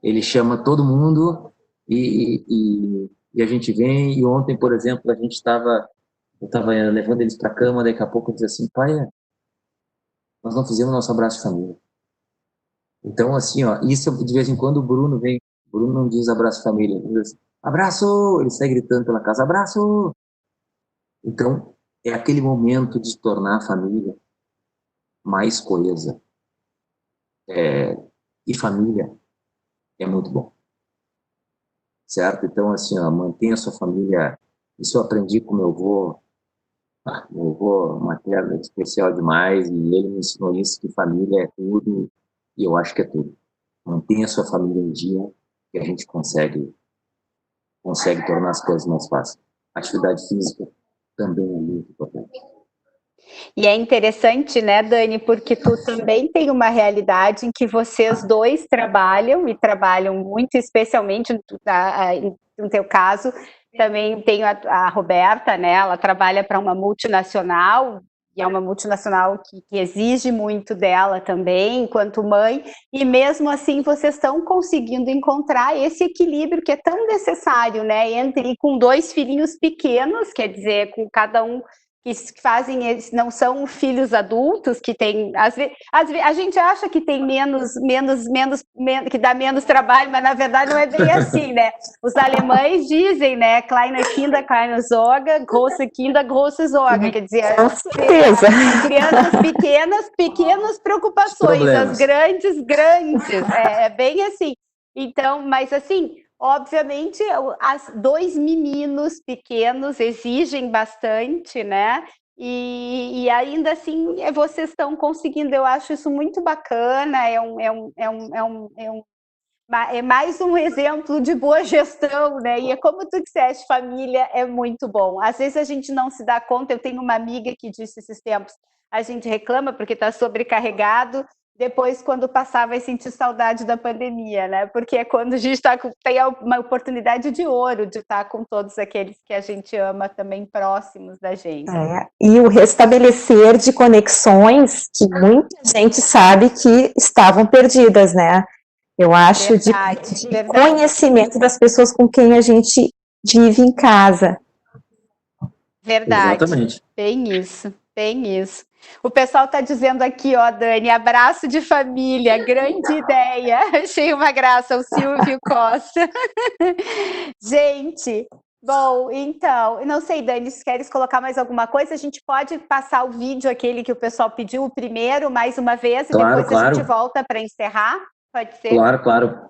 Ele chama todo mundo e a gente vem, e ontem, por exemplo, eu estava levando eles para a cama, daqui a pouco eu disse assim, pai, nós não fizemos nosso abraço de família. Então, assim, isso de vez em quando o Bruno vem, o Bruno não diz abraço de família, ele diz assim, abraço, ele sai gritando pela casa, abraço. Então, é aquele momento de tornar a família mais coesa. E família é muito bom. Certo? Então, assim, mantenha a sua família. Isso eu aprendi com meu avô. Meu avô materno é especial demais, e ele me ensinou isso, que família é tudo, e eu acho que é tudo. Mantenha a sua família em dia, que a gente consegue tornar as coisas mais fáceis. Atividade física também é muito importante. E é interessante, né, Dani, porque tu também tem uma realidade em que vocês dois trabalham, e trabalham muito, especialmente no teu caso. Também tenho a Roberta, né, ela trabalha para uma multinacional, e é uma multinacional que exige muito dela também, enquanto mãe, e mesmo assim vocês estão conseguindo encontrar esse equilíbrio que é tão necessário, né, entre com 2 filhinhos pequenos, quer dizer, com cada um que fazem, eles não são filhos adultos, que tem, às vezes, a gente acha que tem menos, que dá menos trabalho, mas na verdade não é bem assim, né? Os alemães dizem, né, kleine Kinder, kleine Sorge, große Kinder, große Sorge, quer dizer, com certeza. Crianças pequenas preocupações, as grandes, é bem assim. Então, mas assim, obviamente, 2 meninos pequenos exigem bastante, né? E ainda assim, vocês estão conseguindo, eu acho isso muito bacana, é mais um exemplo de boa gestão, né? E é como tu disseste, família é muito bom. Às vezes a gente não se dá conta, eu tenho uma amiga que disse esses tempos, a gente reclama porque está sobrecarregado, depois, quando passar, vai sentir saudade da pandemia, né? Porque é quando a gente tem uma oportunidade de ouro de estar com todos aqueles que a gente ama também próximos da gente. E o restabelecer de conexões que muita gente sabe que estavam perdidas, né? Eu acho de conhecimento das pessoas com quem a gente vive em casa. Verdade. Exatamente. Tem isso. O pessoal está dizendo aqui, ó, Dani, abraço de família, grande ideia. Achei uma graça, o Silvio Costa. Gente, bom, então, não sei, Dani, se queres colocar mais alguma coisa, a gente pode passar o vídeo, aquele que o pessoal pediu, o primeiro, mais uma vez, e depois a gente volta para encerrar? Pode ser? Claro.